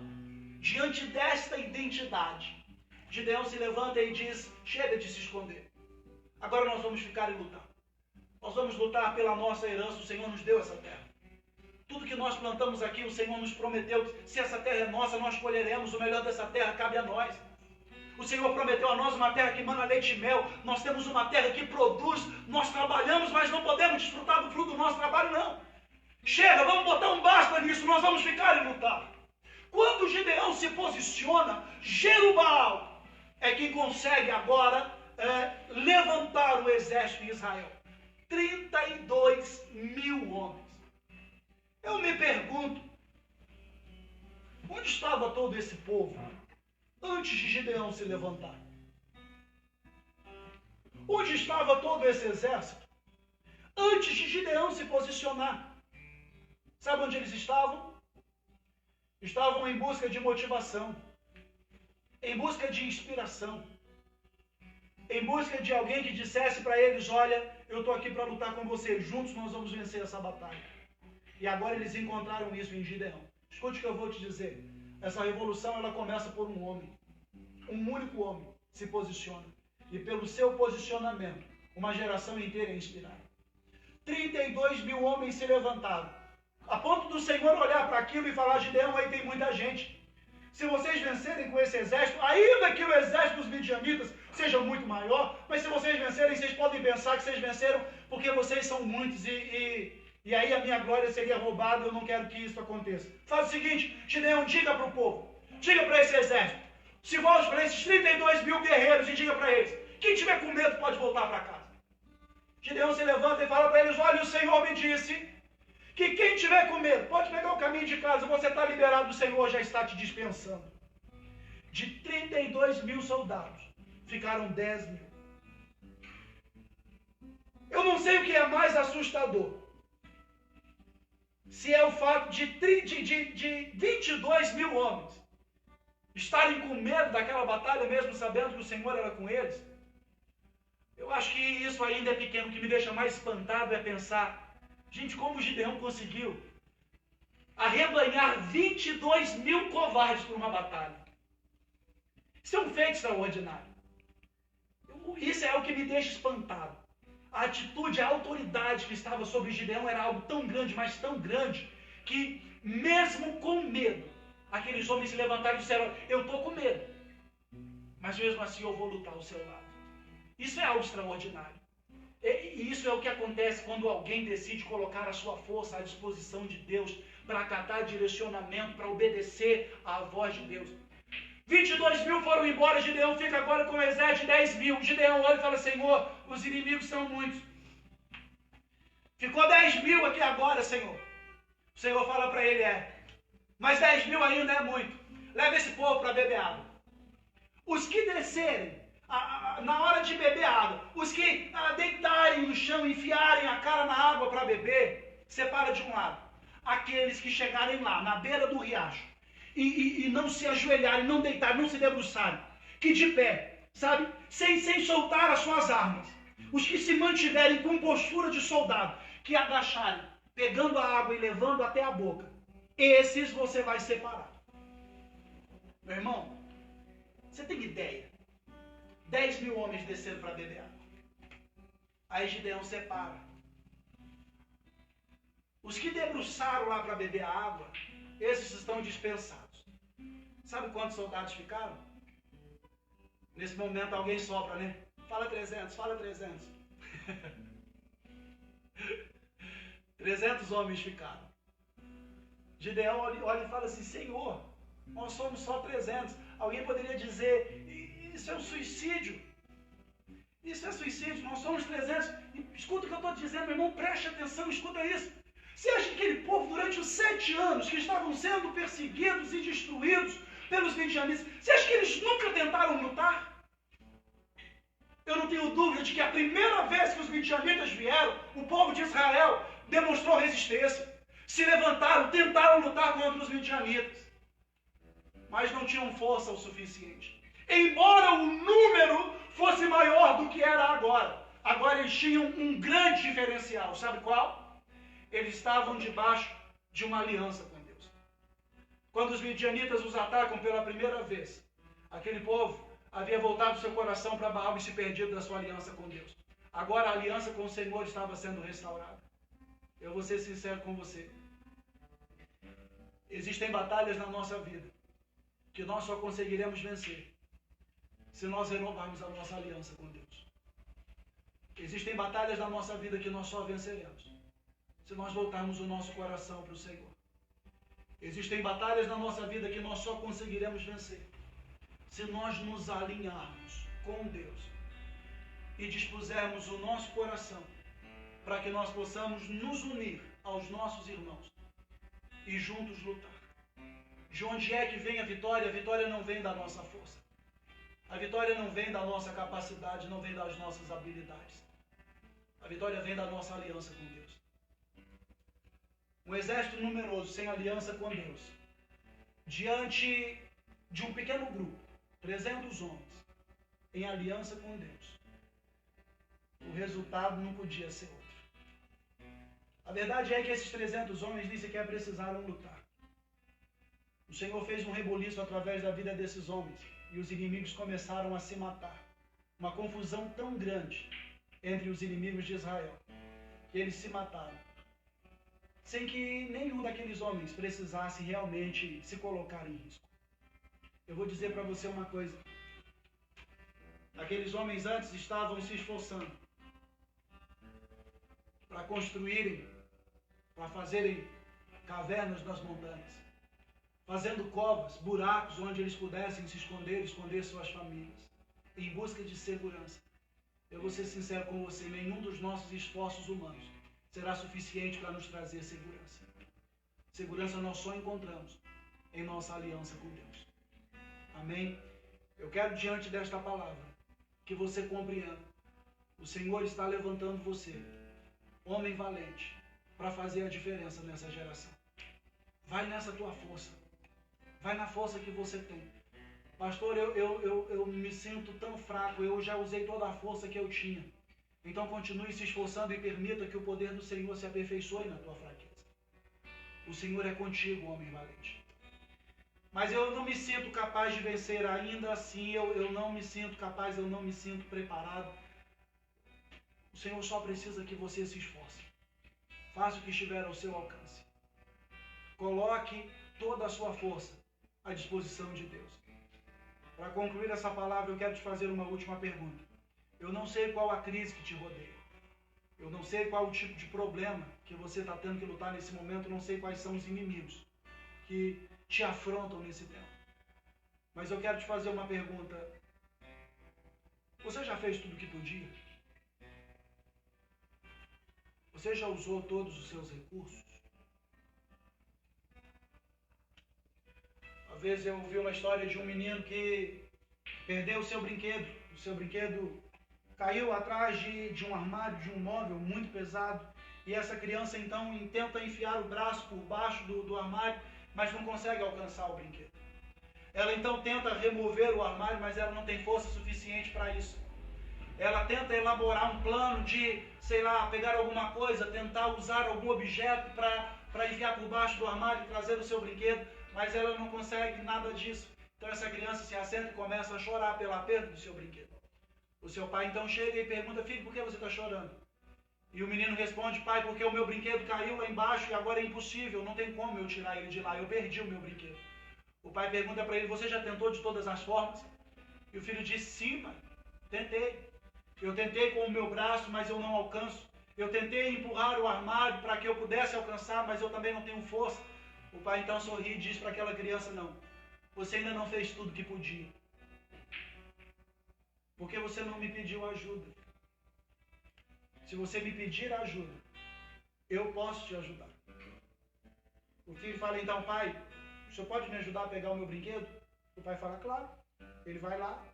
Diante desta identidade, Gideão se levanta e diz, chega de se esconder. Agora nós vamos ficar e lutar. Nós vamos lutar pela nossa herança, o Senhor nos deu essa terra. Tudo que nós plantamos aqui, o Senhor nos prometeu, se essa terra é nossa, nós colheremos, o melhor dessa terra cabe a nós. O Senhor prometeu a nós uma terra que emana leite e mel, nós temos uma terra que produz, nós trabalhamos, mas não podemos desfrutar do fruto do nosso trabalho, não. Chega, vamos botar um basta nisso, nós vamos ficar e lutar. Quando Gideão se posiciona, Jerubaal é quem consegue agora levantar o exército de Israel. 32 mil homens. Eu me pergunto, onde estava todo esse povo antes de Gideão se levantar? Onde estava todo esse exército antes de Gideão se posicionar? Sabe onde eles estavam? Estavam em busca de motivação, em busca de inspiração, em busca de alguém que dissesse para eles, olha, eu estou aqui para lutar com você, juntos nós vamos vencer essa batalha. E agora eles encontraram isso em Gideão. Escute o que eu vou te dizer. Essa revolução ela começa por um homem. Um único homem se posiciona. E pelo seu posicionamento, uma geração inteira é inspirada. 32 mil homens se levantaram. A ponto do Senhor olhar para aquilo e falar, Gideão, aí tem muita gente. Se vocês vencerem com esse exército, ainda que o exército dos midianitas seja muito maior, mas se vocês vencerem, vocês podem pensar que vocês venceram porque vocês são muitos e aí a minha glória seria roubada, eu não quero que isso aconteça. Faz o seguinte, Gideão, diga para o povo, diga para esse exército, se volte para esses 32 mil guerreiros e diga para eles, quem tiver com medo pode voltar para casa. Gideão se levanta e fala para eles, olha, o Senhor me disse que quem tiver com medo pode pegar o caminho de casa, você está liberado, o Senhor já está te dispensando. De 32 mil soldados, ficaram 10 mil. Eu não sei o que é mais assustador. Se é o fato de 22 mil homens estarem com medo daquela batalha, mesmo sabendo que o Senhor era com eles. Eu acho que isso ainda é pequeno. O que me deixa mais espantado é pensar, gente, como Gideão conseguiu arrebanhar 22 mil covardes para uma batalha. Isso é um feito extraordinário. Isso é o que me deixa espantado. A atitude, a autoridade que estava sobre Gideão era algo tão grande, mas tão grande, que mesmo com medo, aqueles homens se levantaram e disseram, eu estou com medo, mas mesmo assim eu vou lutar ao seu lado. Isso é algo extraordinário. E isso é o que acontece quando alguém decide colocar a sua força à disposição de Deus para acatar direcionamento, para obedecer à voz de Deus. 22 mil foram embora, Gideão fica agora com um exército de 10 mil. Gideão olha e fala, Senhor, os inimigos são muitos. Ficou 10 mil aqui agora, Senhor. O Senhor fala para ele, mas 10 mil ainda é muito. Leva esse povo para beber água. Os que descerem, na hora de beber água, os que deitarem no chão, enfiarem a cara na água para beber, separa de um lado. Aqueles que chegarem lá, na beira do riacho, e não se ajoelharem, não deitarem, não se debruçarem, que de pé, sabe, sem soltar as suas armas, os que se mantiverem com postura de soldado, que agacharem, pegando a água e levando até a boca, esses você vai separar. Meu irmão, você tem ideia? 10 mil homens desceram para beber água. Aí Gideão separa. Os que debruçaram lá para beber a água, esses estão dispensados. Sabe quantos soldados ficaram? Nesse momento alguém sopra, né? Fala 300, fala 300. 300 homens ficaram. Gideão olha e fala assim, Senhor, nós somos só 300. Alguém poderia dizer, isso é um suicídio. Isso é suicídio, nós somos 300. Escuta o que eu estou dizendo, meu irmão, preste atenção, escuta isso. Você acha que aquele povo, durante os 7 anos que estavam sendo perseguidos e destruídos pelos midianitas, você acha que eles nunca tentaram lutar? Eu não tenho dúvida de que a primeira vez que os midianitas vieram, o povo de Israel demonstrou resistência. Se levantaram, tentaram lutar contra os midianitas, mas não tinham força o suficiente. embora o número fosse maior do que era agora. Agora eles tinham um grande diferencial. Sabe qual? Eles estavam debaixo de uma aliança com Deus. Quando os midianitas os atacam pela primeira vez, aquele povo havia voltado seu coração para Baal e se perdido da sua aliança com Deus. Agora a aliança com o Senhor estava sendo restaurada. Eu vou ser sincero com você. Existem batalhas na nossa vida que nós só conseguiremos vencer se nós renovarmos a nossa aliança com Deus. Existem batalhas na nossa vida que nós só venceremos se nós voltarmos o nosso coração para o Senhor. Existem batalhas na nossa vida que nós só conseguiremos vencer se nós nos alinharmos com Deus e dispusermos o nosso coração para que nós possamos nos unir aos nossos irmãos e juntos lutar. De onde é que vem a vitória? A vitória não vem da nossa força. A vitória não vem da nossa capacidade, não vem das nossas habilidades. A vitória vem da nossa aliança com Deus. Um exército numeroso sem aliança com Deus, diante de um pequeno grupo, 300 homens, em aliança com Deus, o resultado não podia ser outro. A verdade é que esses 300 homens nem sequer precisaram lutar. O Senhor fez um reboliço através da vida desses homens e os inimigos começaram a se matar. Uma confusão tão grande entre os inimigos de Israel que eles se mataram, sem que nenhum daqueles homens precisasse realmente se colocar em risco. Eu vou dizer para você uma coisa. Aqueles homens antes estavam se esforçando para construírem, para fazerem cavernas nas montanhas, fazendo covas, buracos onde eles pudessem se esconder suas famílias, em busca de segurança. Eu vou ser sincero com você, nenhum dos nossos esforços humanos será suficiente para nos trazer segurança. Segurança nós só encontramos em nossa aliança com Deus. Amém? Eu quero, diante desta palavra, que você compreenda. O Senhor está levantando você, homem valente, para fazer a diferença nessa geração. Vai nessa tua força. Vai na força que você tem. Pastor, eu me sinto tão fraco, eu já usei toda a força que eu tinha. Então continue se esforçando e permita que o poder do Senhor se aperfeiçoe na tua fraqueza. O Senhor é contigo, homem valente. Mas eu não me sinto capaz de vencer ainda assim, eu não me sinto capaz, eu não me sinto preparado. O Senhor só precisa que você se esforce. Faça o que estiver ao seu alcance. Coloque toda a sua força à disposição de Deus. Para concluir essa palavra, eu quero te fazer uma última pergunta. Eu não sei qual a crise que te rodeia. Eu não sei qual o tipo de problema que você está tendo que lutar nesse momento. Eu não sei quais são os inimigos que te afrontam nesse tempo. Mas eu quero te fazer uma pergunta. Você já fez tudo o que podia? Você já usou todos os seus recursos? Uma vez eu ouvi uma história de um menino que perdeu o seu brinquedo. O seu brinquedo caiu atrás de um armário, de um móvel muito pesado. E essa criança então tenta enfiar o braço por baixo do armário, mas não consegue alcançar o brinquedo. Ela então tenta remover o armário, mas ela não tem força suficiente para isso. Ela tenta elaborar um plano de, sei lá, pegar alguma coisa, tentar usar algum objeto para enfiar por baixo do armário e trazer o seu brinquedo, mas ela não consegue nada disso. Então essa criança se assenta e começa a chorar pela perda do seu brinquedo. O seu pai então chega e pergunta: filho, por que você está chorando? E o menino responde: pai, porque o meu brinquedo caiu lá embaixo e agora é impossível, não tem como eu tirar ele de lá, eu perdi o meu brinquedo. O pai pergunta para ele: você já tentou de todas as formas? E o filho diz: sim, pai, tentei. Eu tentei com o meu braço, mas eu não alcanço. Eu tentei empurrar o armário para que eu pudesse alcançar, mas eu também não tenho força. O pai então sorri e diz para aquela criança: não, você ainda não fez tudo que podia, porque você não me pediu ajuda. Se você me pedir ajuda, eu posso te ajudar. O filho fala então: pai, o senhor pode me ajudar a pegar o meu brinquedo? O pai fala: claro. Ele vai lá,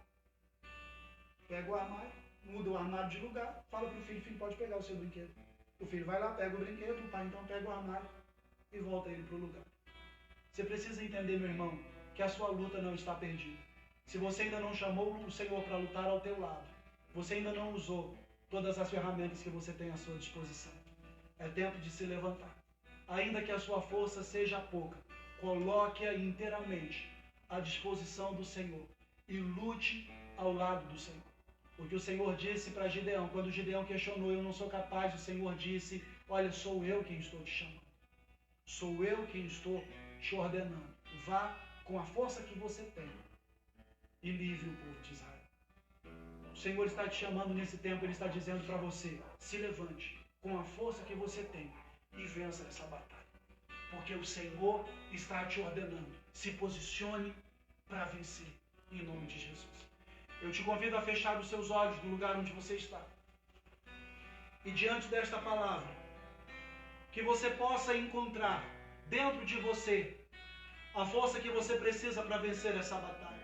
pega o armário, muda o armário de lugar, fala para o filho: filho, pode pegar o seu brinquedo. O filho vai lá, pega o brinquedo, o pai então pega o armário e volta ele para o lugar. Você precisa entender, meu irmão, que a sua luta não está perdida. Se você ainda não chamou o Senhor para lutar ao teu lado, você ainda não usou todas as ferramentas que você tem à sua disposição, é tempo de se levantar. Ainda que a sua força seja pouca, coloque-a inteiramente à disposição do Senhor e lute ao lado do Senhor. Porque o Senhor disse para Gideão, quando Gideão questionou, eu não sou capaz, o Senhor disse, olha, sou eu quem estou te chamando. Sou eu quem estou te ordenando. Vá com a força que você tem e livre o povo de Israel. O Senhor está te chamando nesse tempo, Ele está dizendo para você, se levante com a força que você tem e vença essa batalha. Porque o Senhor está te ordenando, se posicione para vencer, em nome de Jesus. Eu te convido a fechar os seus olhos no lugar onde você está. E diante desta palavra, que você possa encontrar dentro de você a força que você precisa para vencer essa batalha.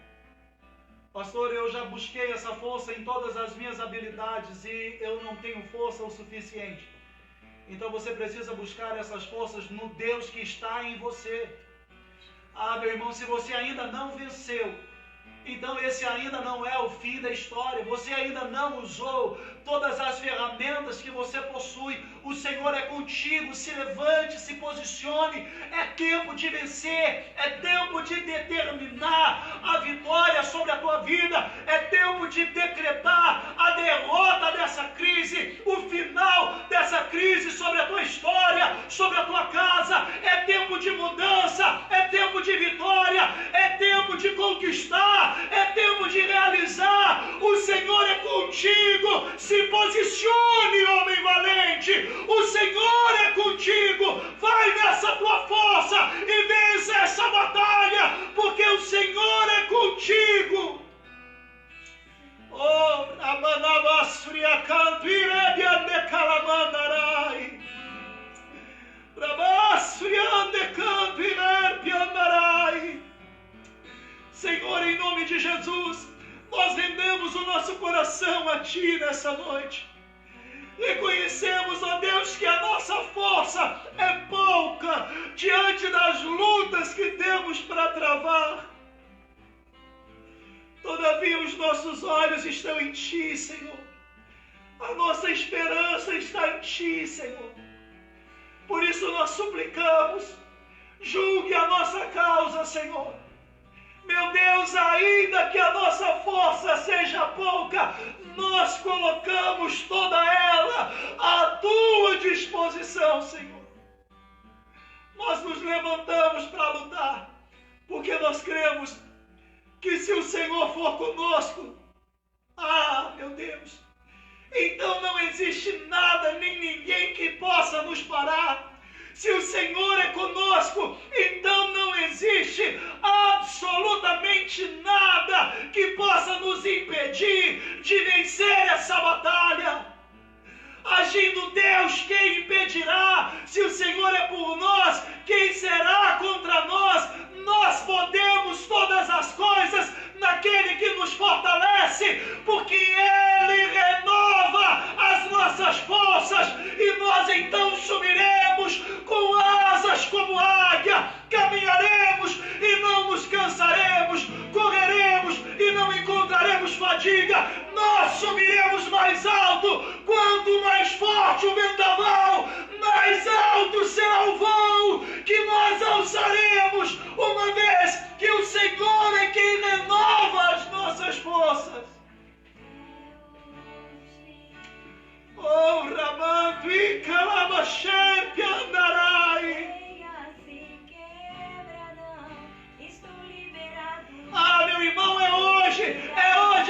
Pastor, eu já busquei essa força em todas as minhas habilidades e eu não tenho força o suficiente. Então você precisa buscar essas forças no Deus que está em você. Ah, meu irmão, se você ainda não venceu, então esse ainda não é o fim da história. Você ainda não usou todas as ferramentas que você possui. O Senhor é contigo. Se levante, se posicione. É tempo de vencer. É tempo de determinar a vitória sobre a tua vida. É tempo de decretar a derrota dessa crise, o final dessa crise sobre a tua história, sobre a tua casa. É tempo de mudança. É tempo de vitória. É tempo de conquistar. É tempo de realizar. O Senhor é contigo. Se posicione, homem valente. O Senhor é contigo. Vai nessa tua força e vença essa batalha, porque o Senhor é contigo. Oh, Amanabasfria Cantirebiande Calamandarai. Rabasfriande Cantirebiandarai. Senhor, em nome de Jesus, nós rendemos o nosso coração a Ti nessa noite. Reconhecemos, ó Deus, que a nossa força é pouca diante das lutas que temos para travar. Todavia, os nossos olhos estão em Ti, Senhor. A nossa esperança está em Ti, Senhor. Por isso nós suplicamos, julgue a nossa causa, Senhor. Meu Deus, ainda que a nossa força seja pouca, nós colocamos toda ela à Tua disposição, Senhor. Nós nos levantamos para lutar, porque nós cremos que se o Senhor for conosco, meu Deus, então não existe nada nem ninguém que possa nos parar. Se o Senhor é conosco, então não existe absolutamente nada que possa nos impedir de vencer essa batalha. Agindo Deus, quem impedirá? Se o Senhor é por nós, quem será contra nós? Nós podemos todas as coisas naquele que nos fortalece, porque Ele renova as nossas forças e nós então subiremos com asas como águia, caminharemos e não nos cansaremos, correremos e não encontraremos fadiga, nós subiremos mais alto. Quanto mais forte o vendaval, mais alto será o voo que nós alçaremos, uma vez que o Senhor é quem renova as nossas forças. Oh, Ramanto e Calabachep andarai. Meu irmão, é hoje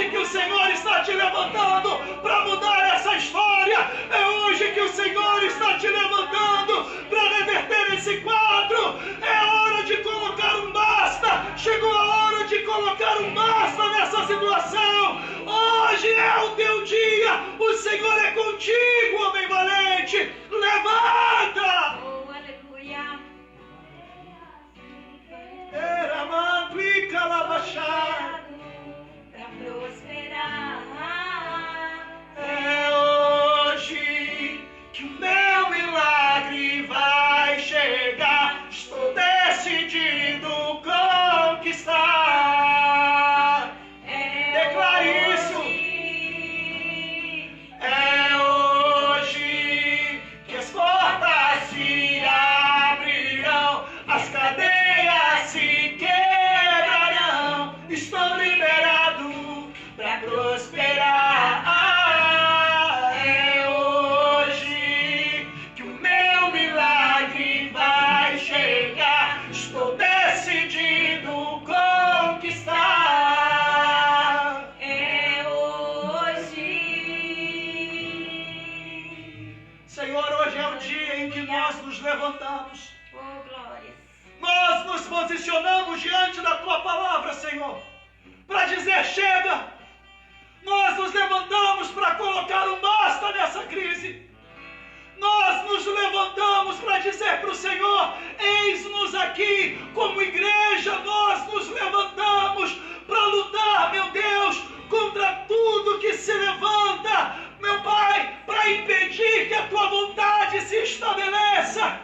que o Senhor está te levantando para mudar essa história. É hoje que o Senhor está te levantando para reverter esse quadro. É hora de colocar um basta. Chegou a hora de colocar um basta nessa situação. Hoje é o teu dia. O Senhor é contigo, homem valente. Levanta! Oh, aleluia. Era manduica labachar. Pra prosperar. É hoje que o meu milagre vai chegar. Estou decidido conquistar. que nós nos levantamos. Oh, glórias. Nós nos posicionamos diante da Tua palavra, Senhor, para dizer: chega. Nós nos levantamos para colocar um basta nessa crise. Nós nos levantamos para dizer para o Senhor: eis-nos aqui, como igreja, nós nos levantamos para lutar, meu Deus, contra tudo que se levanta, meu Pai, para impedir que a Tua vontade se estabeleça.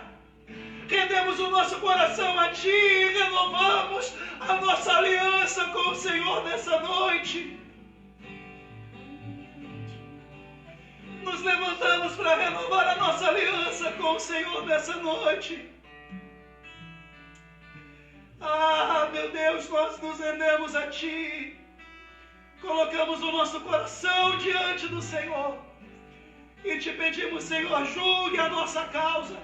Rendemos o nosso coração a Ti e renovamos a nossa aliança com o Senhor nessa noite. Nos levantamos para renovar a nossa aliança com o Senhor nessa noite. Ah, meu Deus, nós nos rendemos a Ti. Colocamos o nosso coração diante do Senhor. E Te pedimos, Senhor, julgue a nossa causa.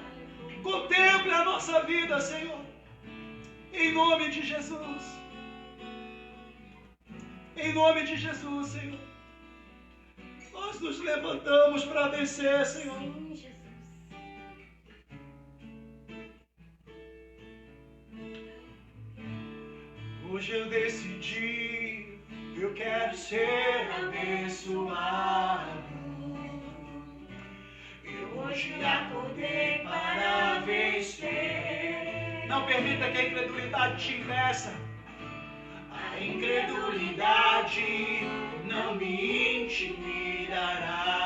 Contemple a nossa vida, Senhor. Em nome de Jesus. Em nome de Jesus, Senhor. Nós nos levantamos para vencer, Senhor. Sim, Jesus. Hoje eu decidi, eu quero ser abençoado. Eu hoje acordei para vencer. Não permita que a incredulidade te impeça. A incredulidade não me intimidará.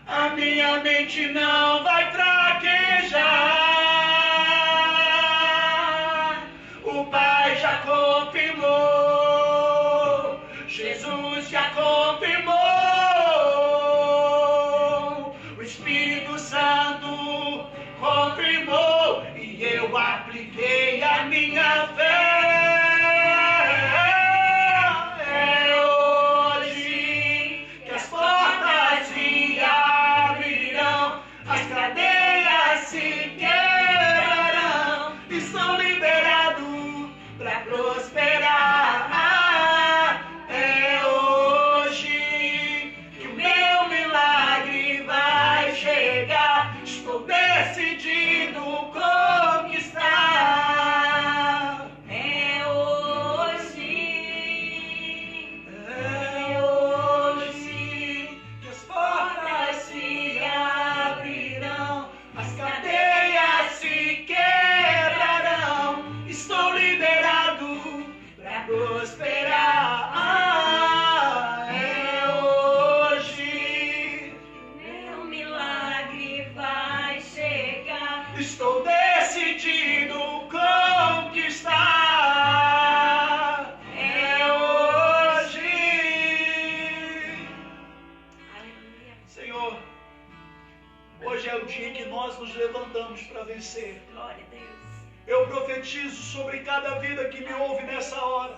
A minha mente não vai fraquejar. O Pai já confirmou. Jesus já confirmou. O Espírito Santo confirmou. E eu apliquei a minha fé. Estou decidido conquistar. É hoje. Aleluia. Senhor, hoje é o dia que nós nos levantamos para vencer. Glória a Deus. Eu profetizo sobre cada vida que me ouve nessa hora.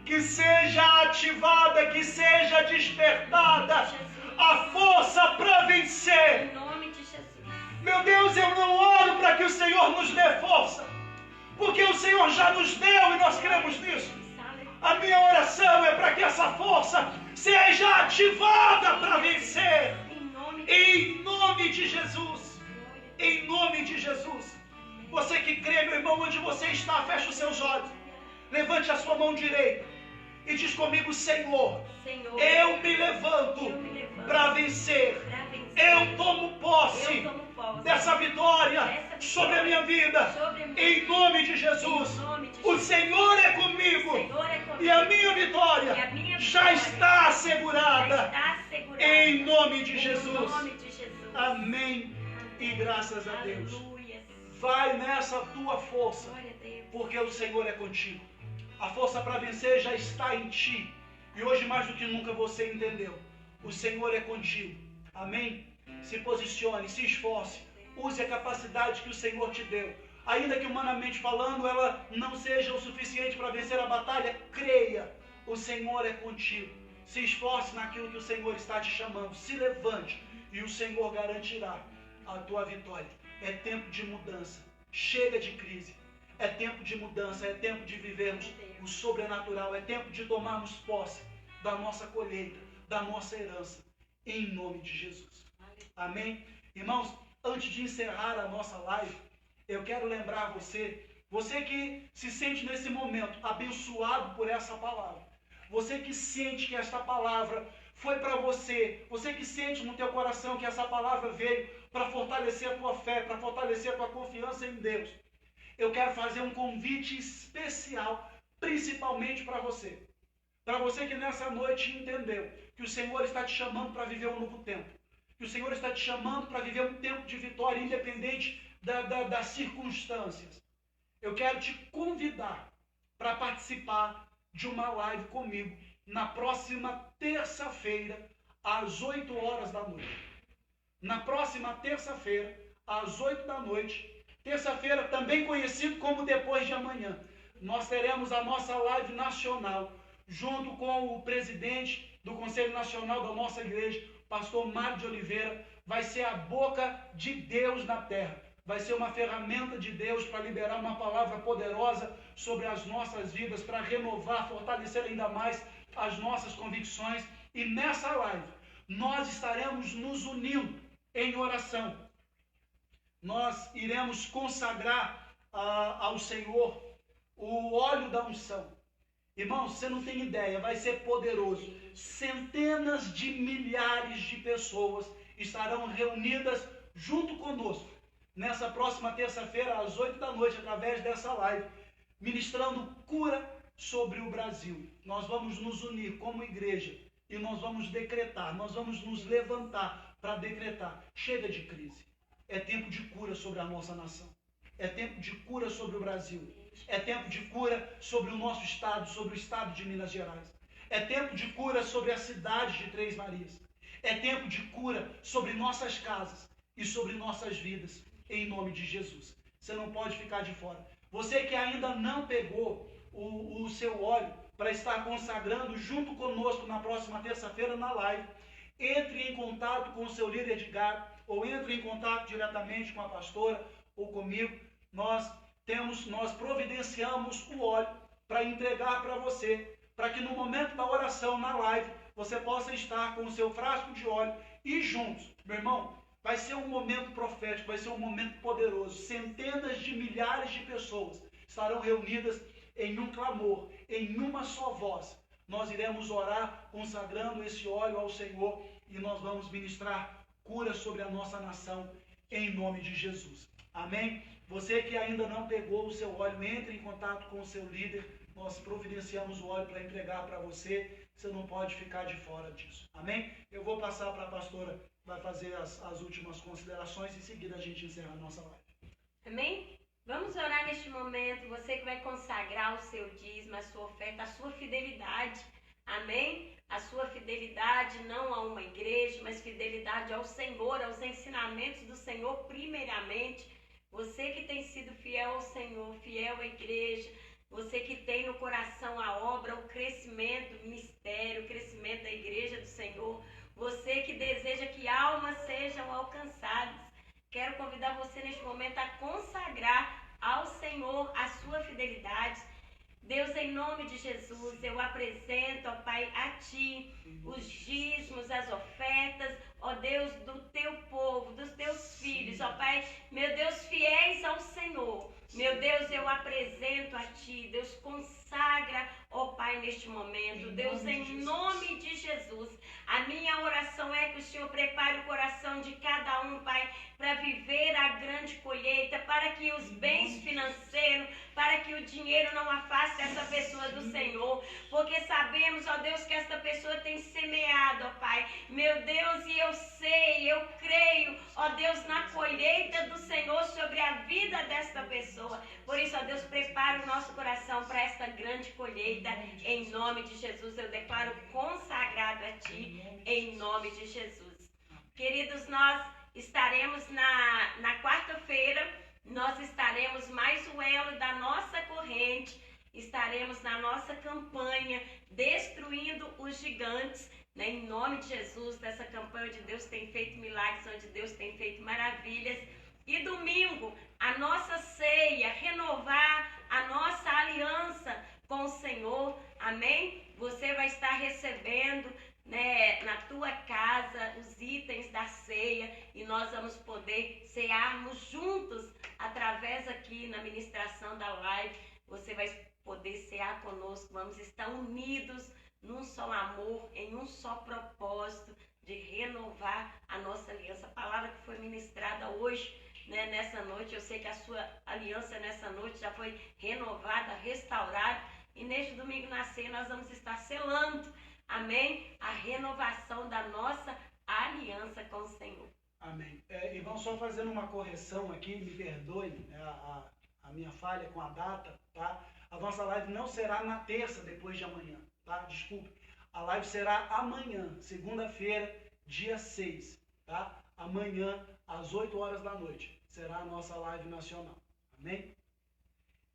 Que seja ativada, que seja despertada a força para vencer. Em nome de Jesus. Meu Deus, eu não oro para que o Senhor nos dê força, porque o Senhor já nos deu e nós cremos nisso. A minha oração é para que essa força seja ativada para vencer. Em nome de Jesus. Em nome de Jesus. Você que crê, meu irmão, onde você está, feche os seus olhos. Levante a sua mão direita e diz comigo: Senhor, eu me levanto para vencer. Eu tomo posse dessa vitória sobre a minha vida. Em nome de Jesus. O Senhor é comigo. E a minha vitória já está assegurada. Em nome de Jesus. Amém. E graças a Deus. Vai nessa tua força, porque o Senhor é contigo. A força para vencer já está em ti. E hoje mais do que nunca você entendeu. O Senhor é contigo. Amém? Se posicione, se esforce. Use a capacidade que o Senhor te deu. Ainda que humanamente falando ela não seja o suficiente para vencer a batalha, creia. O Senhor é contigo. Se esforce naquilo que o Senhor está te chamando. Se levante e o Senhor garantirá a tua vitória. É tempo de mudança. Chega de crise. É tempo de mudança. É tempo de vivermos o sobrenatural. É tempo de tomarmos posse da nossa colheita, da nossa herança. Em nome de Jesus. Amém. Amém? Irmãos, antes de encerrar a nossa live, eu quero lembrar você que se sente nesse momento abençoado por essa palavra, você que sente que esta palavra foi para você, você que sente no teu coração que essa palavra veio para fortalecer a tua fé, para fortalecer a tua confiança em Deus, eu quero fazer um convite especial, principalmente para você. Para você que nessa noite entendeu que o Senhor está te chamando para viver um novo tempo, que o Senhor está te chamando para viver um tempo de vitória, independente das circunstâncias. Eu quero te convidar para participar de uma live comigo na próxima terça-feira, às 8 horas da noite. Na próxima terça-feira, às 8 da noite, terça-feira também conhecido como depois de amanhã, nós teremos a nossa live nacional, junto com o presidente do Conselho Nacional da nossa igreja, pastor Mário de Oliveira. Vai ser a boca de Deus na terra. Vai ser uma ferramenta de Deus para liberar uma palavra poderosa sobre as nossas vidas, para renovar, fortalecer ainda mais as nossas convicções. E nessa live, nós estaremos nos unindo em oração. Nós iremos consagrar ao Senhor o óleo da unção. Irmãos, você não tem ideia, vai ser poderoso. Centenas de milhares de pessoas estarão reunidas junto conosco nessa próxima terça-feira, às 8 da noite, através dessa live, ministrando cura sobre o Brasil. Nós vamos nos unir como igreja e nós vamos decretar, nós vamos nos levantar para decretar. Chega de crise. É tempo de cura sobre a nossa nação. É tempo de cura sobre o Brasil. É tempo de cura sobre o nosso estado, sobre o estado de Minas Gerais. É tempo de cura sobre a cidade de Três Marias. É tempo de cura sobre nossas casas e sobre nossas vidas, em nome de Jesus. Você não pode ficar de fora. Você que ainda não pegou o seu óleo para estar consagrando junto conosco na próxima terça-feira na live, entre em contato com o seu líder de GAR, ou entre em contato diretamente com a pastora ou comigo. Nós providenciamos o óleo para entregar para você, para que no momento da oração na live, você possa estar com o seu frasco de óleo e juntos. Meu irmão, vai ser um momento profético, vai ser um momento poderoso. Centenas de milhares de pessoas estarão reunidas em um clamor, em uma só voz. Nós iremos orar consagrando esse óleo ao Senhor e nós vamos ministrar cura sobre a nossa nação em nome de Jesus. Amém? Você que ainda não pegou o seu óleo, entre em contato com o seu líder. Nós providenciamos o óleo para entregar para você. Você não pode ficar de fora disso. Amém? Eu vou passar para a pastora, vai fazer as últimas considerações e em seguida a gente encerra a nossa live. Amém? Vamos orar neste momento. Você que vai consagrar o seu dízimo, a sua oferta, a sua fidelidade. Amém? A sua fidelidade não a uma igreja, mas fidelidade ao Senhor, aos ensinamentos do Senhor primeiramente. Você que tem sido fiel ao Senhor, fiel à igreja, você que tem no coração a obra, o crescimento do ministério, o crescimento da igreja do Senhor, você que deseja que almas sejam alcançadas, quero convidar você neste momento a consagrar ao Senhor a sua fidelidade. Deus, em nome de Jesus, eu apresento, ó Pai, a Ti os dízimos, as ofertas, ó Deus, do Teu povo, dos Teus filhos, ó Pai, meu Deus, fiéis ao Senhor. Meu Deus, eu apresento a Ti, Deus, consagra, ó Pai, neste momento. Deus, em nome de Jesus, a minha oração é que o Senhor prepare o coração de cada um, Pai, para viver a grande colheita, para que os bens financeiros, para que o dinheiro não afaste essa pessoa do Senhor, porque sabemos, ó Deus, que esta pessoa tem semeado, ó Pai, meu Deus, e eu sei, eu creio, ó Deus, na colheita do Senhor sobre a vida desta pessoa. Por isso, ó Deus, prepara o nosso coração para esta grande colheita, em nome de Jesus. Eu declaro consagrado a Ti, em nome de Jesus. Queridos, nós estaremos na quarta-feira, nós estaremos mais o elo da nossa corrente, estaremos na nossa campanha Destruindo os Gigantes, né? Em nome de Jesus, dessa campanha onde Deus tem feito milagres, onde Deus tem feito maravilhas. E domingo, a nossa ceia, renovar a nossa aliança com o Senhor, amém? Você vai estar recebendo, né, na tua casa os itens da ceia e nós vamos poder cearmos juntos através aqui na ministração da live. Você vai poder cear conosco, vamos estar unidos num só amor, em um só propósito de renovar a nossa aliança. A palavra que foi ministrada hoje, né, nessa noite, eu sei que a sua aliança nessa noite já foi renovada, restaurada, e neste domingo na ceia nós vamos estar selando, amém, a renovação da nossa aliança com o Senhor. Amém. Irmão, só fazendo uma correção aqui, me perdoe, né, a minha falha com a data, tá? A nossa live não será na terça depois de amanhã, tá? Desculpe. A live será amanhã, segunda-feira, dia 6, tá? Amanhã, às 8 horas da noite, será a nossa live nacional. Amém?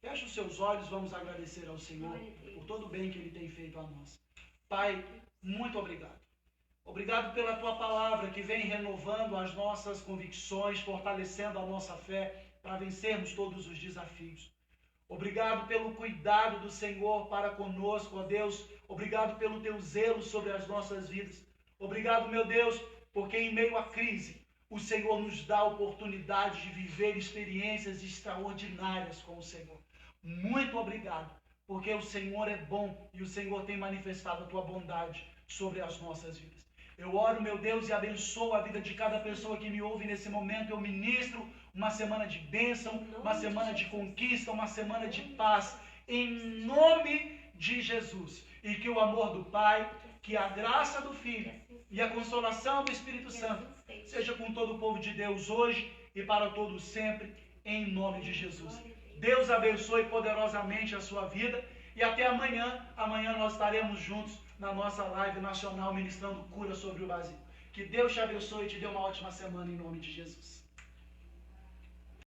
Feche os seus olhos, vamos agradecer ao Senhor por todo o bem que Ele tem feito a nós. Pai, muito obrigado. Obrigado pela Tua palavra que vem renovando as nossas convicções, fortalecendo a nossa fé para vencermos todos os desafios. Obrigado pelo cuidado do Senhor para conosco, ó Deus. Obrigado pelo Teu zelo sobre as nossas vidas. Obrigado, meu Deus, porque em meio à crise, o Senhor nos dá a oportunidade de viver experiências extraordinárias com o Senhor. Muito obrigado, porque o Senhor é bom e o Senhor tem manifestado a Tua bondade sobre as nossas vidas. Eu oro, meu Deus, e abençoo a vida de cada pessoa que me ouve nesse momento. Eu ministro uma semana de bênção, uma semana de conquista, uma semana de paz, em nome de Jesus. E que o amor do Pai, que a graça do Filho e a consolação do Espírito Santo seja com todo o povo de Deus hoje e para todos sempre, em nome de Jesus. Deus abençoe poderosamente a sua vida e até amanhã. Amanhã nós estaremos juntos na nossa live nacional ministrando cura sobre o vazio. Que Deus te abençoe e te dê uma ótima semana em nome de Jesus.